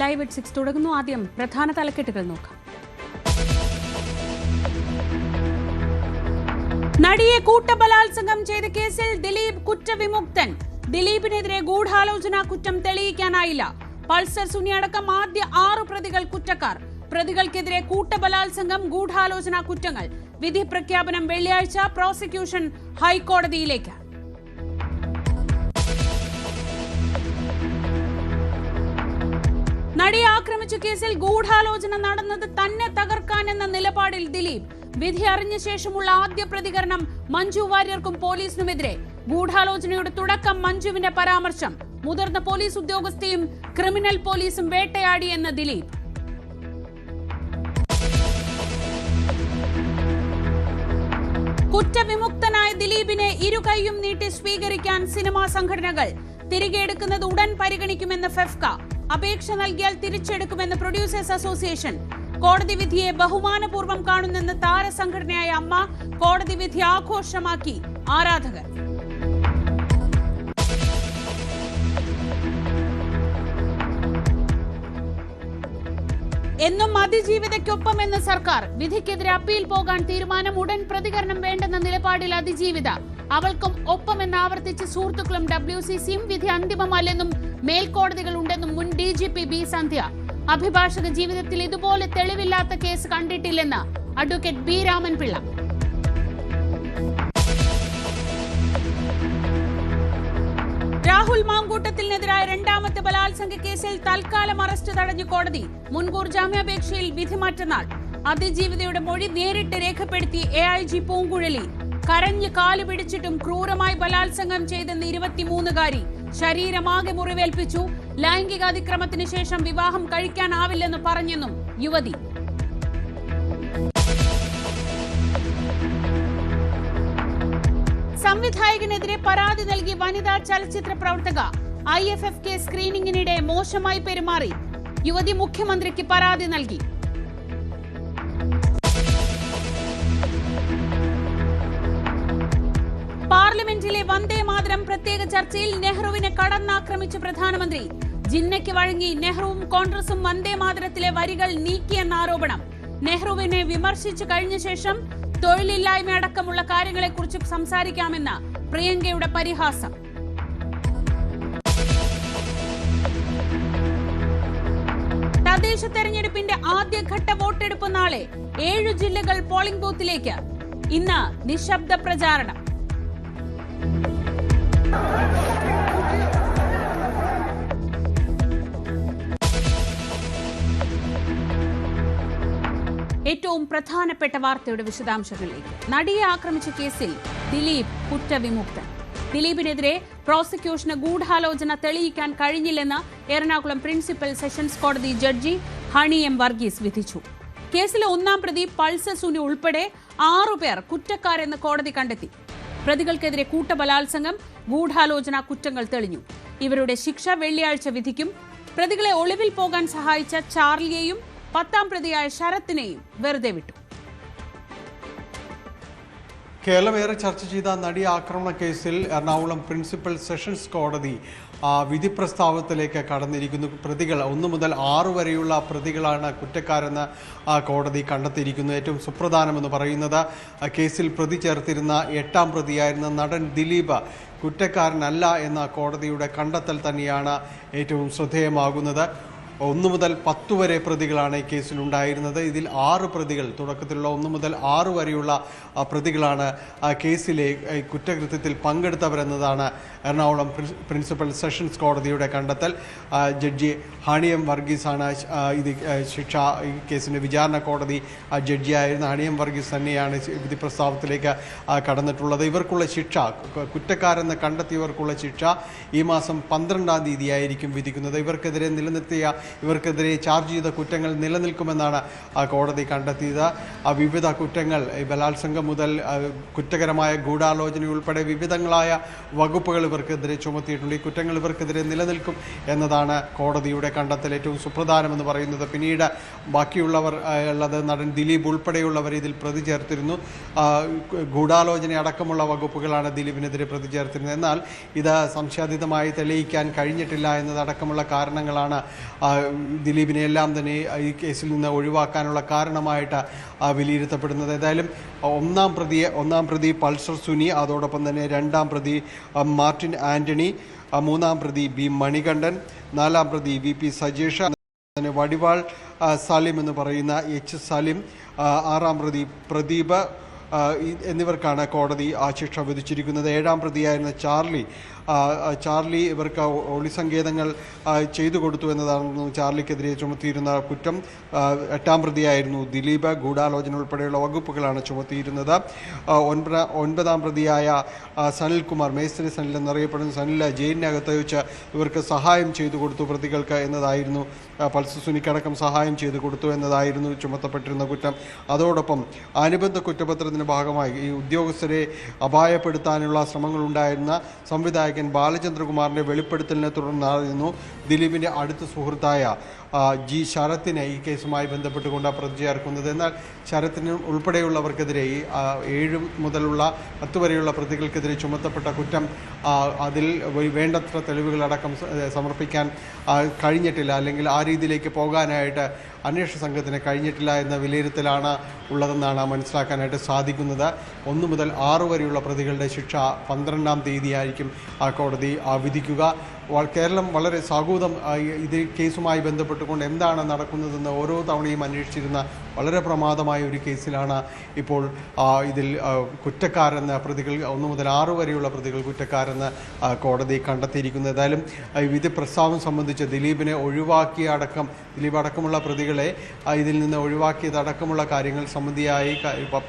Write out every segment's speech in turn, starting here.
Live at 6 തുടങ്ങുന്നു. ആദ്യം പ്രധാന തലക്കെട്ടുകൾ നോക്കാം. നടിയെ കൂട്ടബലാത്സംഗം ചെയ്ത കേസിൽ ദിലീപ് കുറ്റവിമുക്തൻ. ദിലീപിനെതിരെ ഗൂഢാലോചന കുറ്റം തെളിയിക്കാനായില്ല. പൾസർ സുനി അടക്കം ആദ്യ 6 പ്രതികൾ കുറ്റക്കാർ. പ്രതികൾക്കെതിരെ കൂട്ടബലാത്സംഗം, ഗൂഢാലോചന കുറ്റങ്ങൾ. വിധി പ്രഖ്യാപനം വെള്ളിയാഴ്ച. പ്രോസിക്യൂഷൻ ഹൈക്കോടതിയിലേക്ക്. നടിയെ ആക്രമിച്ച കേസിൽ ഗൂഢാലോചന നടന്നത് തന്നെ തകർക്കാനെന്ന നിലപാടിൽ ദിലീപ്. വിധി അറിഞ്ഞ ശേഷമുള്ള ആദ്യ പ്രതികരണം മഞ്ജു വാര്യർക്കും പോലീസിനുമെതിരെ. ഗൂഢാലോചനയുടെ തുടക്കം മഞ്ജുവിന്റെ പരാമർശം. മുതിർന്ന പോലീസ് ഉദ്യോഗസ്ഥയും ക്രിമിനൽ പോലീസും വേട്ടയാടിയെന്ന് ദിലീപ്. കുറ്റവിമുക്തനായ ദിലീപിനെ ഇരുകൈയും നീട്ടി സ്വീകരിക്കാൻ സിനിമാ സംഘടനകൾ. തിരികെ എടുക്കുന്നത് ഉടൻ പരിഗണിക്കുമെന്ന് ഫെഫ്ക. അപേക്ഷ നൽകിയാൽ തിരിച്ചെടുക്കുമെന്ന് പ്രൊഡ്യൂസേഴ്സ് അസോസിയേഷൻ. കോടതി വിധിയെ ബഹുമാനപൂർവ്വം കാണുന്നെന്ന് താരസംഘടനയായ അമ്മ. കോടതി വിധി ആഘോഷമാക്കി ആരാധകർ. എന്നും അതിജീവിതയ്ക്കൊപ്പമെന്ന് സർക്കാർ. വിധിക്കെതിരെ അപ്പീൽ പോകാൻ തീരുമാനം. ഉടൻ പ്രതികരണം വേണ്ടെന്ന നിലപാടിൽ അതിജീവിത. അവൾക്കും ഒപ്പമെന്ന് ആവർത്തിച്ച് സുഹൃത്തുക്കളും WCCയും. വിധി അന്തിമമല്ലെന്നും മേൽക്കോടതികൾ ഉണ്ടെന്നും മുൻ DGP ബി സന്ധ്യ. അഭിഭാഷക ജീവിതത്തിൽ ഇതുപോലെ തെളിവില്ലാത്ത കേസ് കണ്ടിട്ടില്ലെന്ന് അഡ്വക്കേറ്റ് ബി രാമൻപിള്ള. രാഹുൽ മാങ്കൂട്ടത്തിനെതിരായ രണ്ടാമത്തെ ബലാത്സംഗ കേസിൽ തൽക്കാലം അറസ്റ്റ് തടഞ്ഞു കോടതി. മുൻകൂർ ജാമ്യാപേക്ഷയിൽ വിധി മറ്റന്നാൾ. അതിജീവിതയുടെ മൊഴി നേരിട്ട് രേഖപ്പെടുത്തി AIG പൂങ്കുഴലി. കരഞ്ഞ് കാലു പിടിച്ചിട്ടും ക്രൂരമായി ബലാത്സംഗം ചെയ്തെന്ന് 23-കാരി. ശരീരമാകെ മുറിവേൽപ്പിച്ചു. ലൈംഗിക അതിക്രമത്തിന് ശേഷം വിവാഹം കഴിക്കാനാവില്ലെന്ന് പറഞ്ഞെന്നും യുവതി. സംവിധായകനെതിരെ പരാതി നൽകി വനിതാ ചലച്ചിത്ര പ്രവർത്തക. IFFK സ്ക്രീനിംഗിനിടെ മോശമായി പെരുമാറി. യുവതി മുഖ്യമന്ത്രിക്ക് പരാതി നൽകി. പാർലമെന്റിലെ വന്ദേ മാതരം പ്രത്യേക ചർച്ചയിൽ നെഹ്റുവിനെ കടന്നാക്രമിച്ച പ്രധാനമന്ത്രി. ജിന്നയ്ക്ക് വഴങ്ങി നെഹ്റുവും കോൺഗ്രസും വന്ദേ മാതരത്തിലെ വരികൾ നീക്കിയെന്ന ആരോപണം. നെഹ്റുവിനെ വിമർശിച്ചു കഴിഞ്ഞ ശേഷം തൊഴിലില്ലായ്മ അടക്കമുള്ള കാര്യങ്ങളെക്കുറിച്ച് സംസാരിക്കാമെന്ന പ്രിയങ്കയുടെ പരിഹാസം. തദ്ദേശ തെരഞ്ഞെടുപ്പിന്റെ ആദ്യഘട്ട വോട്ടെടുപ്പ് നാളെ. 7 ജില്ലകൾ പോളിംഗ് ബൂത്തിലേക്ക്. ഇന്ന് നിശബ്ദ പ്രചാരണം. ഏറ്റവും പ്രധാനപ്പെട്ട വാർത്തയുടെ വിശദാംശങ്ങളിലേക്ക്. നടിയെ ആക്രമിച്ച കേസിൽ ദിലീപ് കുറ്റവിമുക്തൻ. ദിലീപിനെതിരെ പ്രോസിക്യൂഷന് ഗൂഢാലോചന തെളിയിക്കാൻ കഴിഞ്ഞില്ലെന്ന് എറണാകുളം പ്രിൻസിപ്പൽ സെഷൻസ് കോടതി ജഡ്ജി ഹണി M വർഗീസ് വിധിച്ചു. കേസിലെ 1-ാം പ്രതി പൾസർ സുനി ഉൾപ്പെടെ 6 പേർ കുറ്റക്കാരെന്ന് കോടതി കണ്ടെത്തി. പ്രതികൾക്കെതിരെ കൂട്ടബലാത്സംഗം, ഗൂഢാലോചന കുറ്റങ്ങൾ തെളിഞ്ഞു. ഇവരുടെ ശിക്ഷ വെള്ളിയാഴ്ച വിധിക്കും. പ്രതികളെ ഒളിവിൽ പോകാൻ സഹായിച്ച ചാർലിയെയും 10-ാം പ്രതിയായ ശരത്തിനെയും വെറുതെ വിട്ടു. കേരളമേറെ ചർച്ച ചെയ്ത നടി ആക്രമണ കേസിൽ എറണാകുളം പ്രിൻസിപ്പൽ സെഷൻസ് കോടതി വിധി പ്രസ്താവത്തിലേക്ക് കടന്നിരിക്കുന്നു. പ്രതികൾ 1 മുതൽ 6 വരെയുള്ള പ്രതികളാണ് കുറ്റക്കാരെന്ന് കോടതി കണ്ടെത്തിയിരിക്കുന്നു. ഏറ്റവും സുപ്രധാനമെന്ന് പറയുന്നത് കേസിൽ പ്രതി ചേർത്തിരുന്ന 8-ാം പ്രതിയായിരുന്ന നടൻ ദിലീപ് കുറ്റക്കാരനല്ല എന്ന കോടതിയുടെ കണ്ടെത്തൽ തന്നെയാണ് ഏറ്റവും ശ്രദ്ധേയമാകുന്നത്. 1 മുതൽ 10 വരെ പ്രതികളാണ് ഈ കേസിലുണ്ടായിരുന്നത്. ഇതിൽ 6 പ്രതികൾ, തുടക്കത്തിലുള്ള 1 മുതൽ 6 വരെയുള്ള പ്രതികളാണ് കേസിലെ കുറ്റകൃത്യത്തിൽ പങ്കെടുത്തവരെന്നതാണ് എറണാകുളം പ്രിൻസിപ്പൽ സെഷൻസ് കോടതിയുടെ കണ്ടെത്തൽ. ജഡ്ജി ഹണി M വർഗീസാണ് ഇത് ശിക്ഷ. ഈ കേസിൻ്റെ വിചാരണ കോടതി ജഡ്ജിയായിരുന്ന ഹണി M വർഗീസ് തന്നെയാണ് വിധി പ്രസ്താവത്തിലേക്ക് കടന്നിട്ടുള്ളത്. ഇവർക്കുള്ള ശിക്ഷ, കുറ്റക്കാരെന്ന് കണ്ടെത്തിയവർക്കുള്ള ശിക്ഷ ഈ മാസം 12-ാം തീയതിയായിരിക്കും വിധിക്കുന്നത്. ഇവർക്കെതിരെ ചാർജ് ചെയ്ത കുറ്റങ്ങൾ നിലനിൽക്കുമെന്നാണ് കോടതി കണ്ടെത്തിയത്. വിവിധ കുറ്റങ്ങൾ, ബലാത്സംഗം മുതൽ കുറ്റകരമായ ഗൂഢാലോചന ഉൾപ്പെടെ വിവിധങ്ങളായ വകുപ്പുകൾ ഇവർക്കെതിരെ ചുമത്തിയിട്ടുണ്ട്. ഈ കുറ്റങ്ങൾ ഇവർക്കെതിരെ നിലനിൽക്കും എന്നതാണ് കോടതിയുടെ കണ്ടെത്തൽ. ഏറ്റവും സുപ്രധാനമെന്ന് പറയുന്നത് പിന്നീട് ബാക്കിയുള്ളവർ ഉള്ളത് നടൻ ദിലീപ് ഉൾപ്പെടെയുള്ളവർ ഇതിൽ പ്രതി ചേർത്തിരുന്നു. ഗൂഢാലോചന അടക്കമുള്ള വകുപ്പുകളാണ് ദിലീപിനെതിരെ പ്രതി ചേർത്തിരുന്നത്. എന്നാൽ ഇത് സംശയാതീതമായി തെളിയിക്കാൻ കഴിഞ്ഞിട്ടില്ല എന്നതടക്കമുള്ള കാരണങ്ങളാണ് ദിലീപിനെ എല്ലാം തന്നെ ഈ കേസിൽ നിന്ന് ഒഴിവാക്കാനുള്ള കാരണമായിട്ട് വിലയിരുത്തപ്പെടുന്നത്. ഏതായാലും ഒന്നാം പ്രതി പൾസർ സുനി, അതോടൊപ്പം തന്നെ രണ്ടാം പ്രതി മാർട്ടിൻ ആൻ്റണി, മൂന്നാം പ്രതി ബി മണികണ്ഠൻ, നാലാം പ്രതി VP സജേഷ്, വടിവാൾ സാലിം എന്ന് പറയുന്ന H സാലിം, ആറാം പ്രതി പ്രദീപ് എന്നിവർക്കാണ് കോടതി ശിക്ഷ വിധിച്ചിരിക്കുന്നത്. ഏഴാം പ്രതിയായിരുന്ന ചാർലി ഇവർക്ക് ഒളിസങ്കേതങ്ങൾ ചെയ്തു കൊടുത്തു എന്നതായിരുന്നു ചാർലിക്കെതിരെ ചുമത്തിയിരുന്ന കുറ്റം. എട്ടാം പ്രതിയായിരുന്നു ദിലീപ്. ഗൂഢാലോചന ഉൾപ്പെടെയുള്ള വകുപ്പുകളാണ് ചുമത്തിയിരുന്നത്. ഒൻപതാം പ്രതിയായ സനിൽകുമാർ, മേസ്ത്രി സനിൽ എന്നറിയപ്പെടുന്ന സനിൽ, ജയിലിനകത്ത് വെച്ച് ഇവർക്ക് സഹായം ചെയ്തു കൊടുത്തു പ്രതികൾക്ക് എന്നതായിരുന്നു, പൾസർ സുനിക്കടക്കം സഹായം ചെയ്തു കൊടുത്തു എന്നതായിരുന്നു ചുമത്തപ്പെട്ടിരുന്ന കുറ്റം. അതോടൊപ്പം അനുബന്ധ കുറ്റപത്രത്തിന്റെ ഭാഗമായി ഈ ഉദ്യോഗസ്ഥരെ അപായപ്പെടുത്താനുള്ള ശ്രമങ്ങളുണ്ടായിരുന്ന സംവിധായകൻ ബാലചന്ദ്രകുമാറിന്റെ വെളിപ്പെടുത്തലിനെ തുടർന്നായിരുന്നു ദിലീപിന്റെ അടുത്ത സുഹൃത്തായ G ശരത്തിനെ ഈ കേസുമായി ബന്ധപ്പെട്ടുകൊണ്ട് പ്രതി ചേർക്കുന്നത്. എന്നാൽ ശരത്തിന് ഉൾപ്പെടെയുള്ളവർക്കെതിരെ ഈ 7 മുതലുള്ള 10 വരെയുള്ള പ്രതികൾക്കെതിരെ ചുമത്തപ്പെട്ട കുറ്റം അതിൽ വേണ്ടത്ര തെളിവുകളടക്കം സമർപ്പിക്കാൻ കഴിഞ്ഞിട്ടില്ല, അല്ലെങ്കിൽ ആ രീതിയിലേക്ക് പോകാനായിട്ട് അന്വേഷണ സംഘത്തിന് കഴിഞ്ഞിട്ടില്ല എന്ന വിലയിരുത്തലാണ് ഉള്ളതെന്നാണ് മനസ്സിലാക്കാനായിട്ട് സാധിക്കുന്നത്. 1 മുതൽ 6 വരെയുള്ള പ്രതികളുടെ ശിക്ഷ 12-ാം തീയതിയായിരിക്കും കോടതി വിധിക്കുക. കേരളം വളരെ സാഗൂതം ഇത് കേസുമായി ബന്ധപ്പെട്ടുകൊണ്ട് എന്താണ് നടക്കുന്നതെന്ന് ഓരോ തവണയും അന്വേഷിച്ചിരുന്ന വളരെ പ്രമാദമായ ഒരു കേസിലാണ് ഇപ്പോൾ ഇതിൽ കുറ്റക്കാരെന്ന് പ്രതികൾ 1 മുതൽ 6 വരെയുള്ള പ്രതികൾ കുറ്റക്കാരെന്ന് കോടതി കണ്ടെത്തിയിരിക്കുന്നത്. ഏതായാലും വിധി പ്രസ്താവം സംബന്ധിച്ച് ദിലീപിനെ ദിലീപ് അടക്കമുള്ള പ്രതികളെ ഇതിൽ നിന്ന് ഒഴിവാക്കിയതടക്കമുള്ള കാര്യങ്ങൾ സംബന്ധിയായി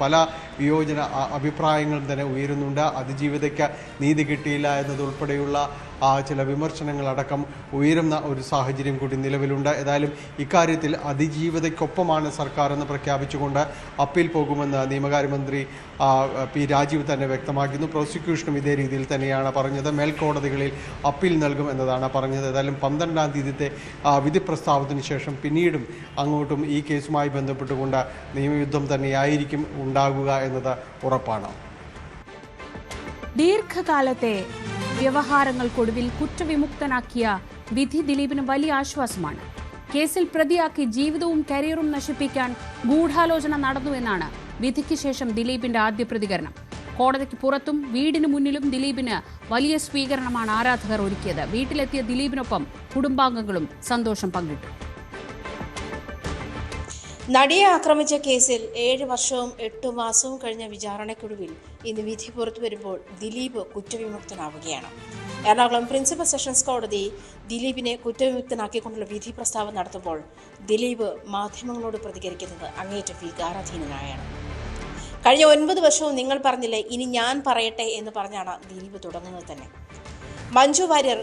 പല വിയോജന അഭിപ്രായങ്ങളും തന്നെ ഉയരുന്നുണ്ട്. അതിജീവിതയ്ക്ക് നീതി കിട്ടിയില്ല എന്നതുൾപ്പെടെയുള്ള ചില വിമർശനങ്ങളടക്കം ഉയരുന്ന ഒരു സാഹചര്യം കൂടി നിലവിലുണ്ട്. ഏതായാലും ഇക്കാര്യത്തിൽ അതിജീവിതയ്ക്കൊപ്പമാണ് സർക്കാർ എന്ന് പ്രഖ്യാപിച്ചുകൊണ്ട് അപ്പീൽ പോകുമെന്ന് നിയമകാര്യമന്ത്രി P രാജീവ് തന്നെ വ്യക്തമാക്കുന്നു. പ്രോസിക്യൂഷനും ഇതേ രീതിയിൽ തന്നെയാണ് പറഞ്ഞത്. മേൽക്കോടതികളിൽ അപ്പീൽ നൽകും എന്നതാണ് പറഞ്ഞത്. ഏതായാലും 12-ാം തീയതിത്തെ വിധി പ്രസ്താവത്തിന് ശേഷം പിന്നീടും അങ്ങോട്ടും ഈ കേസുമായി ബന്ധപ്പെട്ടുകൊണ്ട് നിയമയുദ്ധം തന്നെയായിരിക്കും ഉണ്ടാകുക എന്നത് ഉറപ്പാണ്. ദീർഘകാലത്തെ വ്യവഹാരങ്ങൾക്കൊടുവിൽ കുറ്റവിമുക്തനാക്കിയ വിധി ദിലീപിന് വലിയ ആശ്വാസമാണ്. കേസിൽ പ്രതിയാക്കി ജീവിതവും കരിയറും നശിപ്പിക്കാൻ ഗൂഢാലോചന നടന്നുവെന്നാണ് വിധിക്ക് ശേഷം ദിലീപിന്റെ ആദ്യ പ്രതികരണം. കോടതിക്ക് പുറത്തും വീടിന് മുന്നിലും ദിലീപിന് വലിയ സ്വീകരണമാണ് ആരാധകർ ഒരുക്കിയത്. വീട്ടിലെത്തിയ ദിലീപിനൊപ്പം കുടുംബാംഗങ്ങളും സന്തോഷം പങ്കിട്ടു. നടിയെ ആക്രമിച്ച കേസിൽ 7 വർഷവും 8 മാസവും കഴിഞ്ഞ വിചാരണയ്ക്കൊടുവിൽ ഇന്ന് വിധി പുറത്തു വരുമ്പോൾ ദിലീപ് കുറ്റവിമുക്തനാവുകയാണ്. എറണാകുളം പ്രിൻസിപ്പൽ സെഷൻസ് കോടതി ദിലീപിനെ കുറ്റവിമുക്തനാക്കിക്കൊണ്ടുള്ള വിധി പ്രസ്താവന നടത്തുമ്പോൾ ദിലീപ് മാധ്യമങ്ങളോട് പ്രതികരിക്കുന്നത് അങ്ങേയറ്റം വികാരാധീനനായാണ്. കഴിഞ്ഞ 9 വർഷവും നിങ്ങൾ പറഞ്ഞില്ലേ, ഇനി ഞാൻ പറയട്ടെ എന്ന് പറഞ്ഞാണ് ദിലീപ് തുടങ്ങുന്നത് തന്നെ. മഞ്ജു വാര്യർ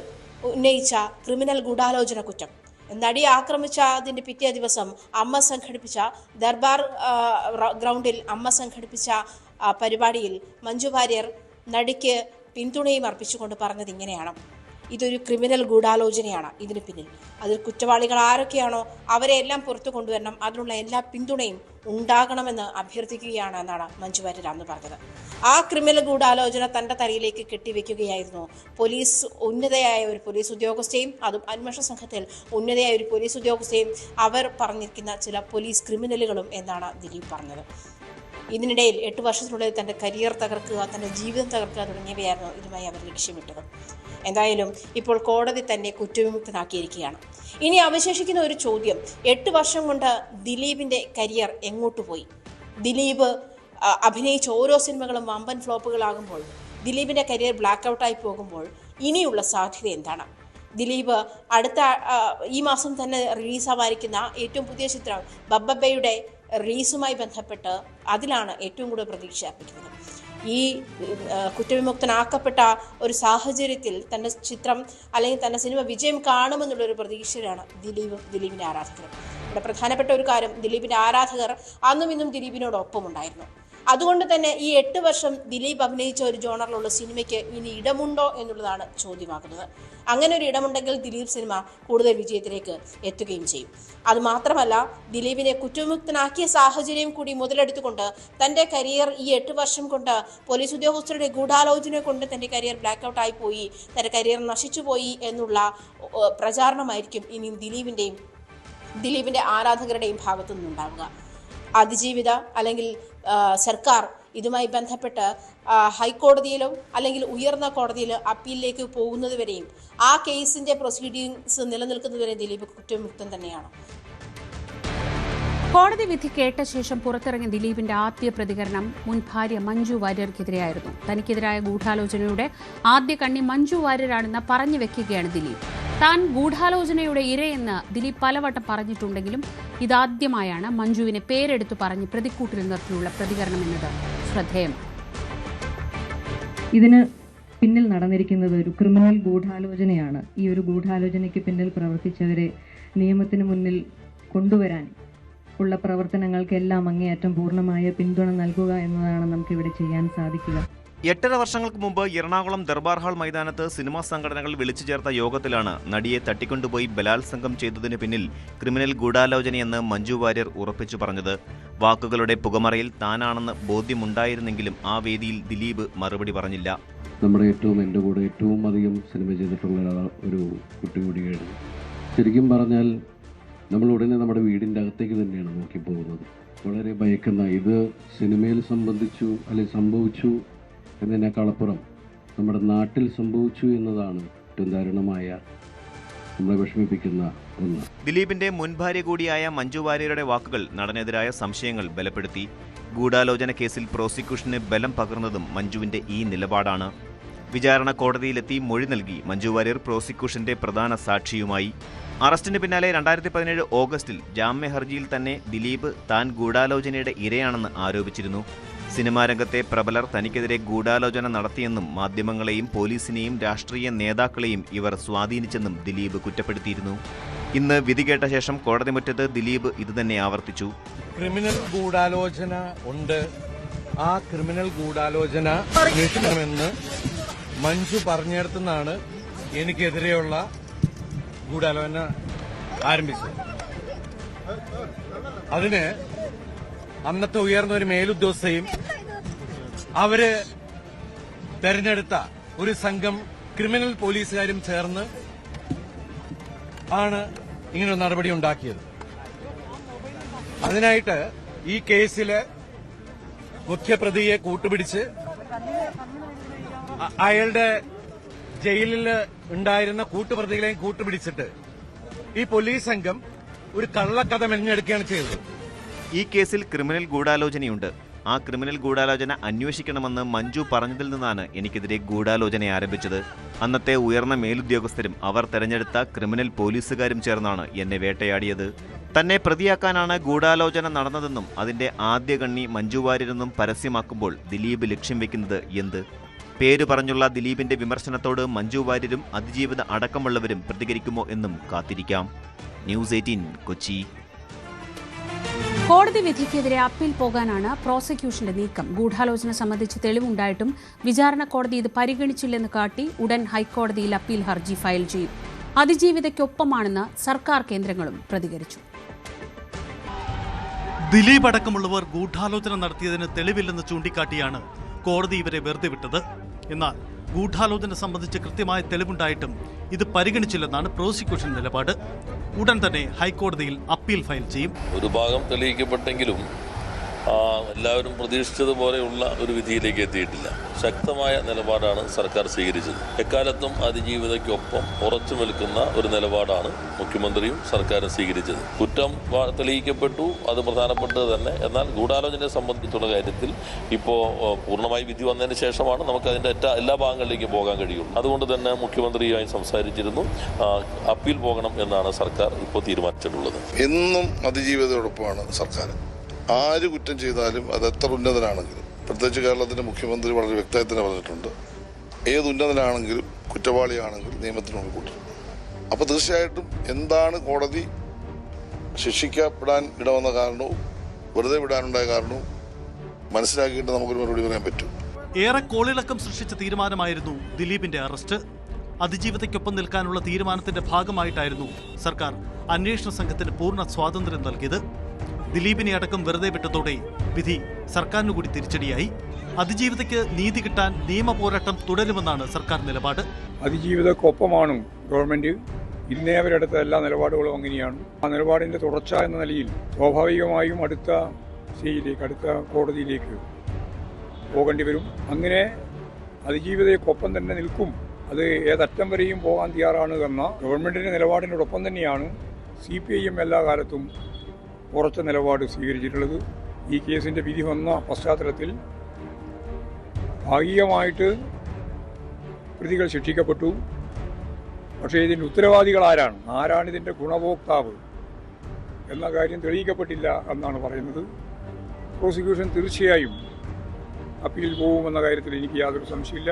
ഉന്നയിച്ച ക്രിമിനൽ ഗൂഢാലോചന കുറ്റം, നടിയെ ആക്രമിച്ചതിൻ്റെ പിറ്റേ ദിവസം അമ്മ സംഘടിപ്പിച്ച ദർബാർ ഗ്രൗണ്ടിൽ അമ്മ സംഘടിപ്പിച്ച പരിപാടിയിൽ മഞ്ജു വാര്യർ നടിക്ക് പിന്തുണയും അർപ്പിച്ചുകൊണ്ട് പറഞ്ഞത് ഇങ്ങനെയാണ്: ഇതൊരു ക്രിമിനൽ ഗൂഢാലോചനയാണ് ഇതിന് പിന്നിൽ. അതിൽ കുറ്റവാളികൾ ആരൊക്കെയാണോ അവരെ എല്ലാം പുറത്തു കൊണ്ടുവരണം, അതിനുള്ള എല്ലാ പിന്തുണയും ഉണ്ടാകണമെന്ന് അഭ്യർത്ഥിക്കുകയാണ് എന്നാണ് മഞ്ജു വാര്യർ അന്ന് പറഞ്ഞത്. ആ ക്രിമിനൽ ഗൂഢാലോചന തൻ്റെ തലയിലേക്ക് കെട്ടിവെക്കുകയായിരുന്നു ഉന്നതയായ ഒരു പോലീസ് ഉദ്യോഗസ്ഥയും, അതും അന്വേഷണ സംഘത്തിൽ ഉന്നതയായ ഒരു പോലീസ് ഉദ്യോഗസ്ഥയും അവർ പറഞ്ഞിരിക്കുന്ന ചില പോലീസ് ക്രിമിനലുകളും എന്നാണ് ദിലീപ് പറഞ്ഞത്. ഇതിനിടയിൽ 8 വർഷത്തിനുള്ളിൽ തൻ്റെ കരിയർ തകർക്കുക, തൻ്റെ ജീവിതം തകർക്കുക തുടങ്ങിയവയായിരുന്നു ഇതുമായി അവർ ലക്ഷ്യമിട്ടത്. എന്തായാലും ഇപ്പോൾ കോടതി തന്നെ കുറ്റവിമുക്തനാക്കിയിരിക്കുകയാണ്. ഇനി അവശേഷിക്കുന്ന ഒരു ചോദ്യം, 8 വർഷം കൊണ്ട് ദിലീപിൻ്റെ കരിയർ എങ്ങോട്ട് പോയി? ദിലീപ് അഭിനയിച്ച ഓരോ സിനിമകളും വമ്പൻ ഫ്ലോപ്പുകളാകുമ്പോൾ, ദിലീപിൻ്റെ കരിയർ ബ്ലാക്ക് ഔട്ടായി പോകുമ്പോൾ ഇനിയുള്ള സാധ്യത എന്താണ്? ദിലീപ് ഈ മാസം തന്നെ റിലീസാവാനിരിക്കുന്ന ഏറ്റവും പുതിയ ചിത്രം ബബ്ബയുടെ റിലീസുമായി ബന്ധപ്പെട്ട് അതിലാണ് ഏറ്റവും കൂടുതൽ പ്രതീക്ഷ അർപ്പിക്കുന്നത്. ഈ കുറ്റവിമുക്തനാക്കപ്പെട്ട ഒരു സാഹചര്യത്തിൽ തൻ്റെ ചിത്രം അല്ലെങ്കിൽ തൻ്റെ സിനിമ വിജയം കാണുമെന്നുള്ളൊരു പ്രതീക്ഷയിലാണ് ദിലീപിൻ്റെ ആരാധകർ. ഇവിടെ പ്രധാനപ്പെട്ട ഒരു കാര്യം, ദിലീപിൻ്റെ ആരാധകർ അന്നും ഇന്നും ദിലീപിനോടൊപ്പം ഉണ്ടായിരുന്നു. അതുകൊണ്ട് തന്നെ ഈ 8 വർഷം ദിലീപ് അഭിനയിച്ച ഒരു ജോണറിലുള്ള സിനിമയ്ക്ക് ഇനി ഇടമുണ്ടോ എന്നുള്ളതാണ് ചോദ്യമാകുന്നത്. അങ്ങനെ ഒരു ഇടമുണ്ടെങ്കിൽ ദിലീപ് സിനിമ കൂടുതൽ വിജയത്തിലേക്ക് എത്തുകയും ചെയ്യും. അതുമാത്രമല്ല, ദിലീപിനെ കുറ്റവിമുക്തനാക്കിയ സാഹചര്യം കൂടി മുതലെടുത്തുകൊണ്ട് തൻ്റെ കരിയർ ഈ 8 വർഷം കൊണ്ട് പോലീസ് ഉദ്യോഗസ്ഥരുടെ ഗൂഢാലോചന കൊണ്ട് തൻ്റെ കരിയർ ബ്ലാക്ക് ഔട്ടായി പോയി, തൻ്റെ കരിയർ നശിച്ചുപോയി എന്നുള്ള പ്രചാരണമായിരിക്കും ഇനി ദിലീപിൻ്റെയും ദിലീപിന്റെ ആരാധകരുടെയും ഭാഗത്തു നിന്നുണ്ടാവുക. അതിജീവിത അല്ലെങ്കിൽ സർക്കാർ ഇതുമായി ബന്ധപ്പെട്ട് ഹൈക്കോടതിയിലോ അല്ലെങ്കിൽ ഉയർന്ന കോടതിയിലോ അപ്പീലിലേക്ക് പോകുന്നതുവരെയും ആ കേസിന്റെ പ്രൊസീഡിങ്സ് നിലനിൽക്കുന്നതുവരെ ദിലീപ് കുറ്റവിമുക്തൻ തന്നെയാണ്. കോടതി വിധി കേട്ട ശേഷം പുറത്തിറങ്ങിയ ദിലീപിന്റെ ആദ്യ പ്രതികരണം മുൻ ഭാര്യ മഞ്ജു വാര്യർക്കെതിരെയായിരുന്നു. തനിക്കെതിരായ ഗൂഢാലോചനയുടെ ആദ്യ കണ്ണി മഞ്ജു വാര്യരാണെന്ന് പറഞ്ഞു വെക്കുകയാണ് ദിലീപ്. താൻ ഗൂഢാലോചനയുടെ ഇരയെന്ന് ദിലീപ് പലവട്ടം പറഞ്ഞിട്ടുണ്ടെങ്കിലും ഇതാദ്യമായാണ് മഞ്ജുവിനെ പേരെടുത്തു പറഞ്ഞ് പ്രതിക്കൂട്ടിൽ നിർത്തിയുള്ള പ്രതികരണം എന്നത് ശ്രദ്ധേയമാണ്. ഇതിന് പിന്നിൽ നടന്നിരിക്കുന്നത് ഒരു ക്രിമിനൽ ഗൂഢാലോചനയാണ്. ഈ ഒരു ഗൂഢാലോചനയ്ക്ക് പിന്നിൽ പ്രവർത്തിച്ചവരെ നിയമത്തിന് മുന്നിൽ കൊണ്ടുവരാൻ ഉള്ള പ്രവർത്തനങ്ങൾക്കെല്ലാം അങ്ങേയറ്റം പൂർണ്ണമായ പിന്തുണ നൽകുക എന്നതാണ് നമുക്കിവിടെ ചെയ്യാൻ സാധിക്കുക. 8.5 വർഷങ്ങൾക്ക് മുമ്പ് എറണാകുളം ദർബാർ ഹാൾ മൈതാനത്ത് സിനിമാ സംഘടനകൾ വിളിച്ചു ചേർത്ത യോഗത്തിലാണ് നടിയെ തട്ടിക്കൊണ്ടുപോയി ബലാത്സംഗം ചെയ്തതിന് പിന്നിൽ ക്രിമിനൽ ഗൂഢാലോചനയെന്ന് മഞ്ജു വാര്യർ ഉറപ്പിച്ചു പറഞ്ഞത്. വാക്കുകളുടെ പുകമറയിൽ താനാണെന്ന് ബോധ്യമുണ്ടായിരുന്നെങ്കിലും ആ വേദിയിൽ ദിലീപ് മറുപടി പറഞ്ഞില്ല. എൻ്റെ കൂടെ ഏറ്റവും അധികം സിനിമ ചെയ്തിട്ടുള്ള ഒരു കുട്ടി കൂടിയായിരുന്നു. ശരിക്കും പറഞ്ഞാൽ നമ്മൾ ഉടനെ നമ്മുടെ വീടിൻ്റെ അകത്തേക്ക് തന്നെയാണ് നോക്കി പോകുന്നത്. വളരെ ഭയക്കുന്ന, ഇത് സിനിമയിൽ സംഭവിച്ചു എന്നതിനേക്കാളപ്പുറം നമ്മുടെ നാട്ടിൽ സംഭവിച്ചു എന്നതാണ് ഏറ്റവും ദാരുണമായ, നമ്മളെ വിഷമിപ്പിക്കുന്ന ഒന്ന്. ദിലീപിന്റെ മുൻ ഭാര്യ കൂടിയായ മഞ്ജു വാര്യരുടെ വാക്കുകൾ നടനെതിരായ സംശയങ്ങൾ ബലപ്പെടുത്തി. ഗൂഢാലോചന കേസിൽ പ്രോസിക്യൂഷന് ബലം പകർന്നതും മഞ്ജുവിന്റെ ഈ നിലപാടാണ്. വിചാരണ കോടതിയിലെത്തി മൊഴി നൽകി മഞ്ജു വാര്യർ പ്രോസിക്യൂഷന്റെ പ്രധാന സാക്ഷിയുമായി. അറസ്റ്റിന് പിന്നാലെ 2017 ഓഗസ്റ്റിൽ ജാമ്യ ഹർജിയിൽ തന്നെ ദിലീപ് താൻ ഗൂഢാലോചനയുടെ ഇരയാണെന്ന് ആരോപിച്ചിരുന്നു. സിനിമാ രംഗത്തെ പ്രബലർ തനിക്കെതിരെ ഗൂഢാലോചന നടത്തിയെന്നും മാധ്യമങ്ങളെയും പോലീസിനെയും രാഷ്ട്രീയ നേതാക്കളെയും ഇവർ സ്വാധീനിച്ചെന്നും ദിലീപ് കുറ്റപ്പെടുത്തിയിരുന്നു. ഇന്ന് വിധി കേട്ട ശേഷം കോടതി മുറ്റത്ത് ദിലീപ് ഇതുതന്നെ ആവർത്തിച്ചു. ക്രിമിനൽ ഗൂഢാലോചന ഉണ്ട്, ആ ക്രിമിനൽ ഗൂഢാലോചന അന്വേഷിക്കണമെന്ന് മഞ്ജു പറഞ്ഞിടത്തുനിന്നാണ് എനിക്കെതിരെയുള്ള ഗൂഢാലോചന ആരംഭിച്ചത്. അതിന് അന്നത്തെ ഉയർന്ന ഒരു മേലുദ്യോഗസ്ഥയും അവര് തെരഞ്ഞെടുത്ത ഒരു സംഘം ക്രിമിനൽ പോലീസുകാരും ചേർന്ന് ആണ് ഇങ്ങനൊരു നടപടി ഉണ്ടാക്കിയത്. അതിനായിട്ട് ഈ കേസില് മുഖ്യപ്രതിയെ കൂട്ടുപിടിച്ച് അയാളുടെ ജയിലിൽ ഉണ്ടായിരുന്ന കൂട്ടുപ്രതികളെയും കൂട്ടുപിടിച്ചിട്ട് ഈ പോലീസ് സംഘം ഒരു കള്ളക്കഥ മെനഞ്ഞെടുക്കുകയാണ് ചെയ്തത്. ഈ കേസിൽ ക്രിമിനൽ ഗൂഢാലോചനയുണ്ട്. ആ ക്രിമിനൽ ഗൂഢാലോചന അന്വേഷിക്കണമെന്ന് മഞ്ജു പറഞ്ഞതിൽ നിന്നാണ് എനിക്കെതിരെ ഗൂഢാലോചന ആരംഭിച്ചത്. അന്നത്തെ ഉയർന്ന മേലുദ്യോഗസ്ഥരും അവർ തെരഞ്ഞെടുത്ത ക്രിമിനൽ പോലീസുകാരും ചേർന്നാണ് എന്നെ വേട്ടയാടിയത്. തന്നെ പ്രതിയാക്കാനാണ് ഗൂഢാലോചന നടന്നതെന്നും അതിന്റെ ആദ്യ കണ്ണി മഞ്ജു വാര്യരെന്നും പരസ്യമാക്കുമ്പോൾ ദിലീപ് ലക്ഷ്യം വെക്കുന്നത് എന്ത്? പേര് പറഞ്ഞുള്ള ദിലീപിന്റെ വിമർശനത്തോട് മഞ്ജു വാര്യരും അതിജീവിത അടക്കമുള്ളവരും പ്രതികരിക്കുമോ എന്നും കാത്തിരിക്കാം. ന്യൂസ് 18 കൊച്ചി. കോടതി വിധിക്കെതിരെ അപ്പീൽ പോകാനാണ് പ്രോസിക്യൂഷന്റെ നീക്കം. ഗൂഢാലോചന സംബന്ധിച്ച് തെളിവുണ്ടായിട്ടും വിചാരണ കോടതി ഇത് പരിഗണിച്ചില്ലെന്ന് കാട്ടി ഉടൻ ഹൈക്കോടതിയിൽ അപ്പീൽ ഹർജി ഫയൽ ചെയ്യും. അതിജീവിതയ്ക്കൊപ്പമാണെന്ന് സർക്കാർ കേന്ദ്രങ്ങളും പ്രതികരിച്ചു. ദിലീപ് അടക്കമുള്ളവർ ഗൂഢാലോചന നടത്തിയതിന് തെളിവില്ലെന്ന് ചൂണ്ടിക്കാട്ടിയാണ് കോടതി ഇവരെ വെറുതെ വിട്ടത്. എന്നാൽ ഗൂഢാലോചന സംബന്ധിച്ച് കൃത്യമായ തെളിവുണ്ടായിട്ടും ഇത് പരിഗണിച്ചില്ലെന്നാണ് പ്രോസിക്യൂഷൻ നിലപാട്. ഉടൻ തന്നെ ഹൈക്കോടതിയിൽ അപ്പീൽ ഫയൽ ചെയ്യും. ഒരു ഭാഗം തെളിയിക്കപ്പെട്ടെങ്കിലും എല്ലാവരും പ്രതീക്ഷിച്ചതുപോലെയുള്ള ഒരു വിധിയിലേക്ക് എത്തിയിട്ടില്ല. ശക്തമായ നിലപാടാണ് സർക്കാർ സ്വീകരിച്ചത്. എക്കാലത്തും അതിജീവിതയ്ക്കൊപ്പം ഉറച്ചു നിൽക്കുന്ന ഒരു നിലപാടാണ് മുഖ്യമന്ത്രിയും സർക്കാരും സ്വീകരിച്ചത്. കുറ്റം തെളിയിക്കപ്പെട്ടു, അത് പ്രധാനപ്പെട്ടത് തന്നെ. എന്നാൽ ഗൂഢാലോചനയെ സംബന്ധിച്ചുള്ള കാര്യത്തിൽ ഇപ്പോൾ പൂർണ്ണമായി വിധി വന്നതിന് ശേഷമാണ് നമുക്ക് അതിൻ്റെ എല്ലാ ഭാഗങ്ങളിലേക്കും പോകാൻ കഴിയുള്ളൂ. അതുകൊണ്ട് തന്നെ മുഖ്യമന്ത്രിയുമായി സംസാരിച്ചിരുന്നു. അപ്പീൽ പോകണം എന്നാണ് സർക്കാർ ഇപ്പോൾ തീരുമാനിച്ചിട്ടുള്ളത്. എന്നും അതിജീവിതയോടൊപ്പമാണ് സർക്കാർ. ആര് കുറ്റം ചെയ്താലും അത് എത്ര ഉന്നതനാണെങ്കിലും, പ്രത്യേകിച്ച് കേരളത്തിൻ്റെ മുഖ്യമന്ത്രി വളരെ വ്യക്തമായി തന്നെ പറഞ്ഞിട്ടുണ്ട്, ഏത് ഉന്നതനാണെങ്കിലും കുറ്റവാളിയാണെങ്കിലും നിയമത്തിന് മുന്നിൽ കൂട്ടും. അപ്പോൾ തീർച്ചയായിട്ടും എന്താണ് കോടതി ശിക്ഷിക്കപ്പെടാൻ ഇടവന്ന കാരണവും വെറുതെ വിടാനുണ്ടായ കാരണവും മനസ്സിലാക്കിയിട്ട് നമുക്കൊരു മറുപടി പറയാൻ പറ്റും. ഏറെ കോളിളക്കം സൃഷ്ടിച്ച തീരുമാനമായിരുന്നു ദിലീപിന്റെ അറസ്റ്റ്. അതിജീവിതയ്ക്കൊപ്പം നിൽക്കാനുള്ള തീരുമാനത്തിന്റെ ഭാഗമായിട്ടായിരുന്നു സർക്കാർ അന്വേഷണ സംഘത്തിന് പൂർണ്ണ സ്വാതന്ത്ര്യം നൽകിയത്. ദിലീപിനെ അടക്കം വെറുതെ വിട്ടതോടെ വിധി സർക്കാരിനു കൂടി തിരിച്ചടിയായി. അതിജീവിതയ്ക്ക് നീതി കിട്ടാൻ നിയമ പോരാട്ടം തുടരുമെന്നാണ് സർക്കാർ നിലപാട്. അതിജീവിതക്കൊപ്പമാണ് ഗവൺമെന്റ്. ഇന്നേ അവരെടുത്ത എല്ലാ നിലപാടുകളും അങ്ങനെയാണ്. ആ നിലപാടിൻ്റെ തുടർച്ച എന്ന നിലയിൽ സ്വാഭാവികമായും അടുത്ത സ്റ്റേജിലേക്ക്, അടുത്ത കോടതിയിലേക്ക് പോകേണ്ടി വരും. അങ്ങനെ അതിജീവിതയ്ക്കൊപ്പം തന്നെ നിൽക്കും. അത് ഏതറ്റം വരെയും പോകാൻ തയ്യാറാണ് എന്ന ഗവൺമെൻറ്റിൻ്റെ നിലപാടിനോടൊപ്പം തന്നെയാണ് CPIM എല്ലാ കാലത്തും ഉറച്ച നിലപാട് സ്വീകരിച്ചിട്ടുള്ളത്. ഈ കേസിൻ്റെ വിധി വന്ന പശ്ചാത്തലത്തിൽ ഭാഗികമായിട്ട് പ്രതികൾ ശിക്ഷിക്കപ്പെട്ടു. പക്ഷേ ഇതിൻ്റെ ഉത്തരവാദികൾ ആരാണ് ഇതിൻ്റെ ഗുണഭോക്താവ് എന്ന കാര്യം തെളിയിക്കപ്പെട്ടില്ല എന്നാണ് പറയുന്നത്. പ്രോസിക്യൂഷൻ തീർച്ചയായും അപ്പീൽ പോകുമെന്ന കാര്യത്തിൽ എനിക്ക് യാതൊരു സംശയമില്ല.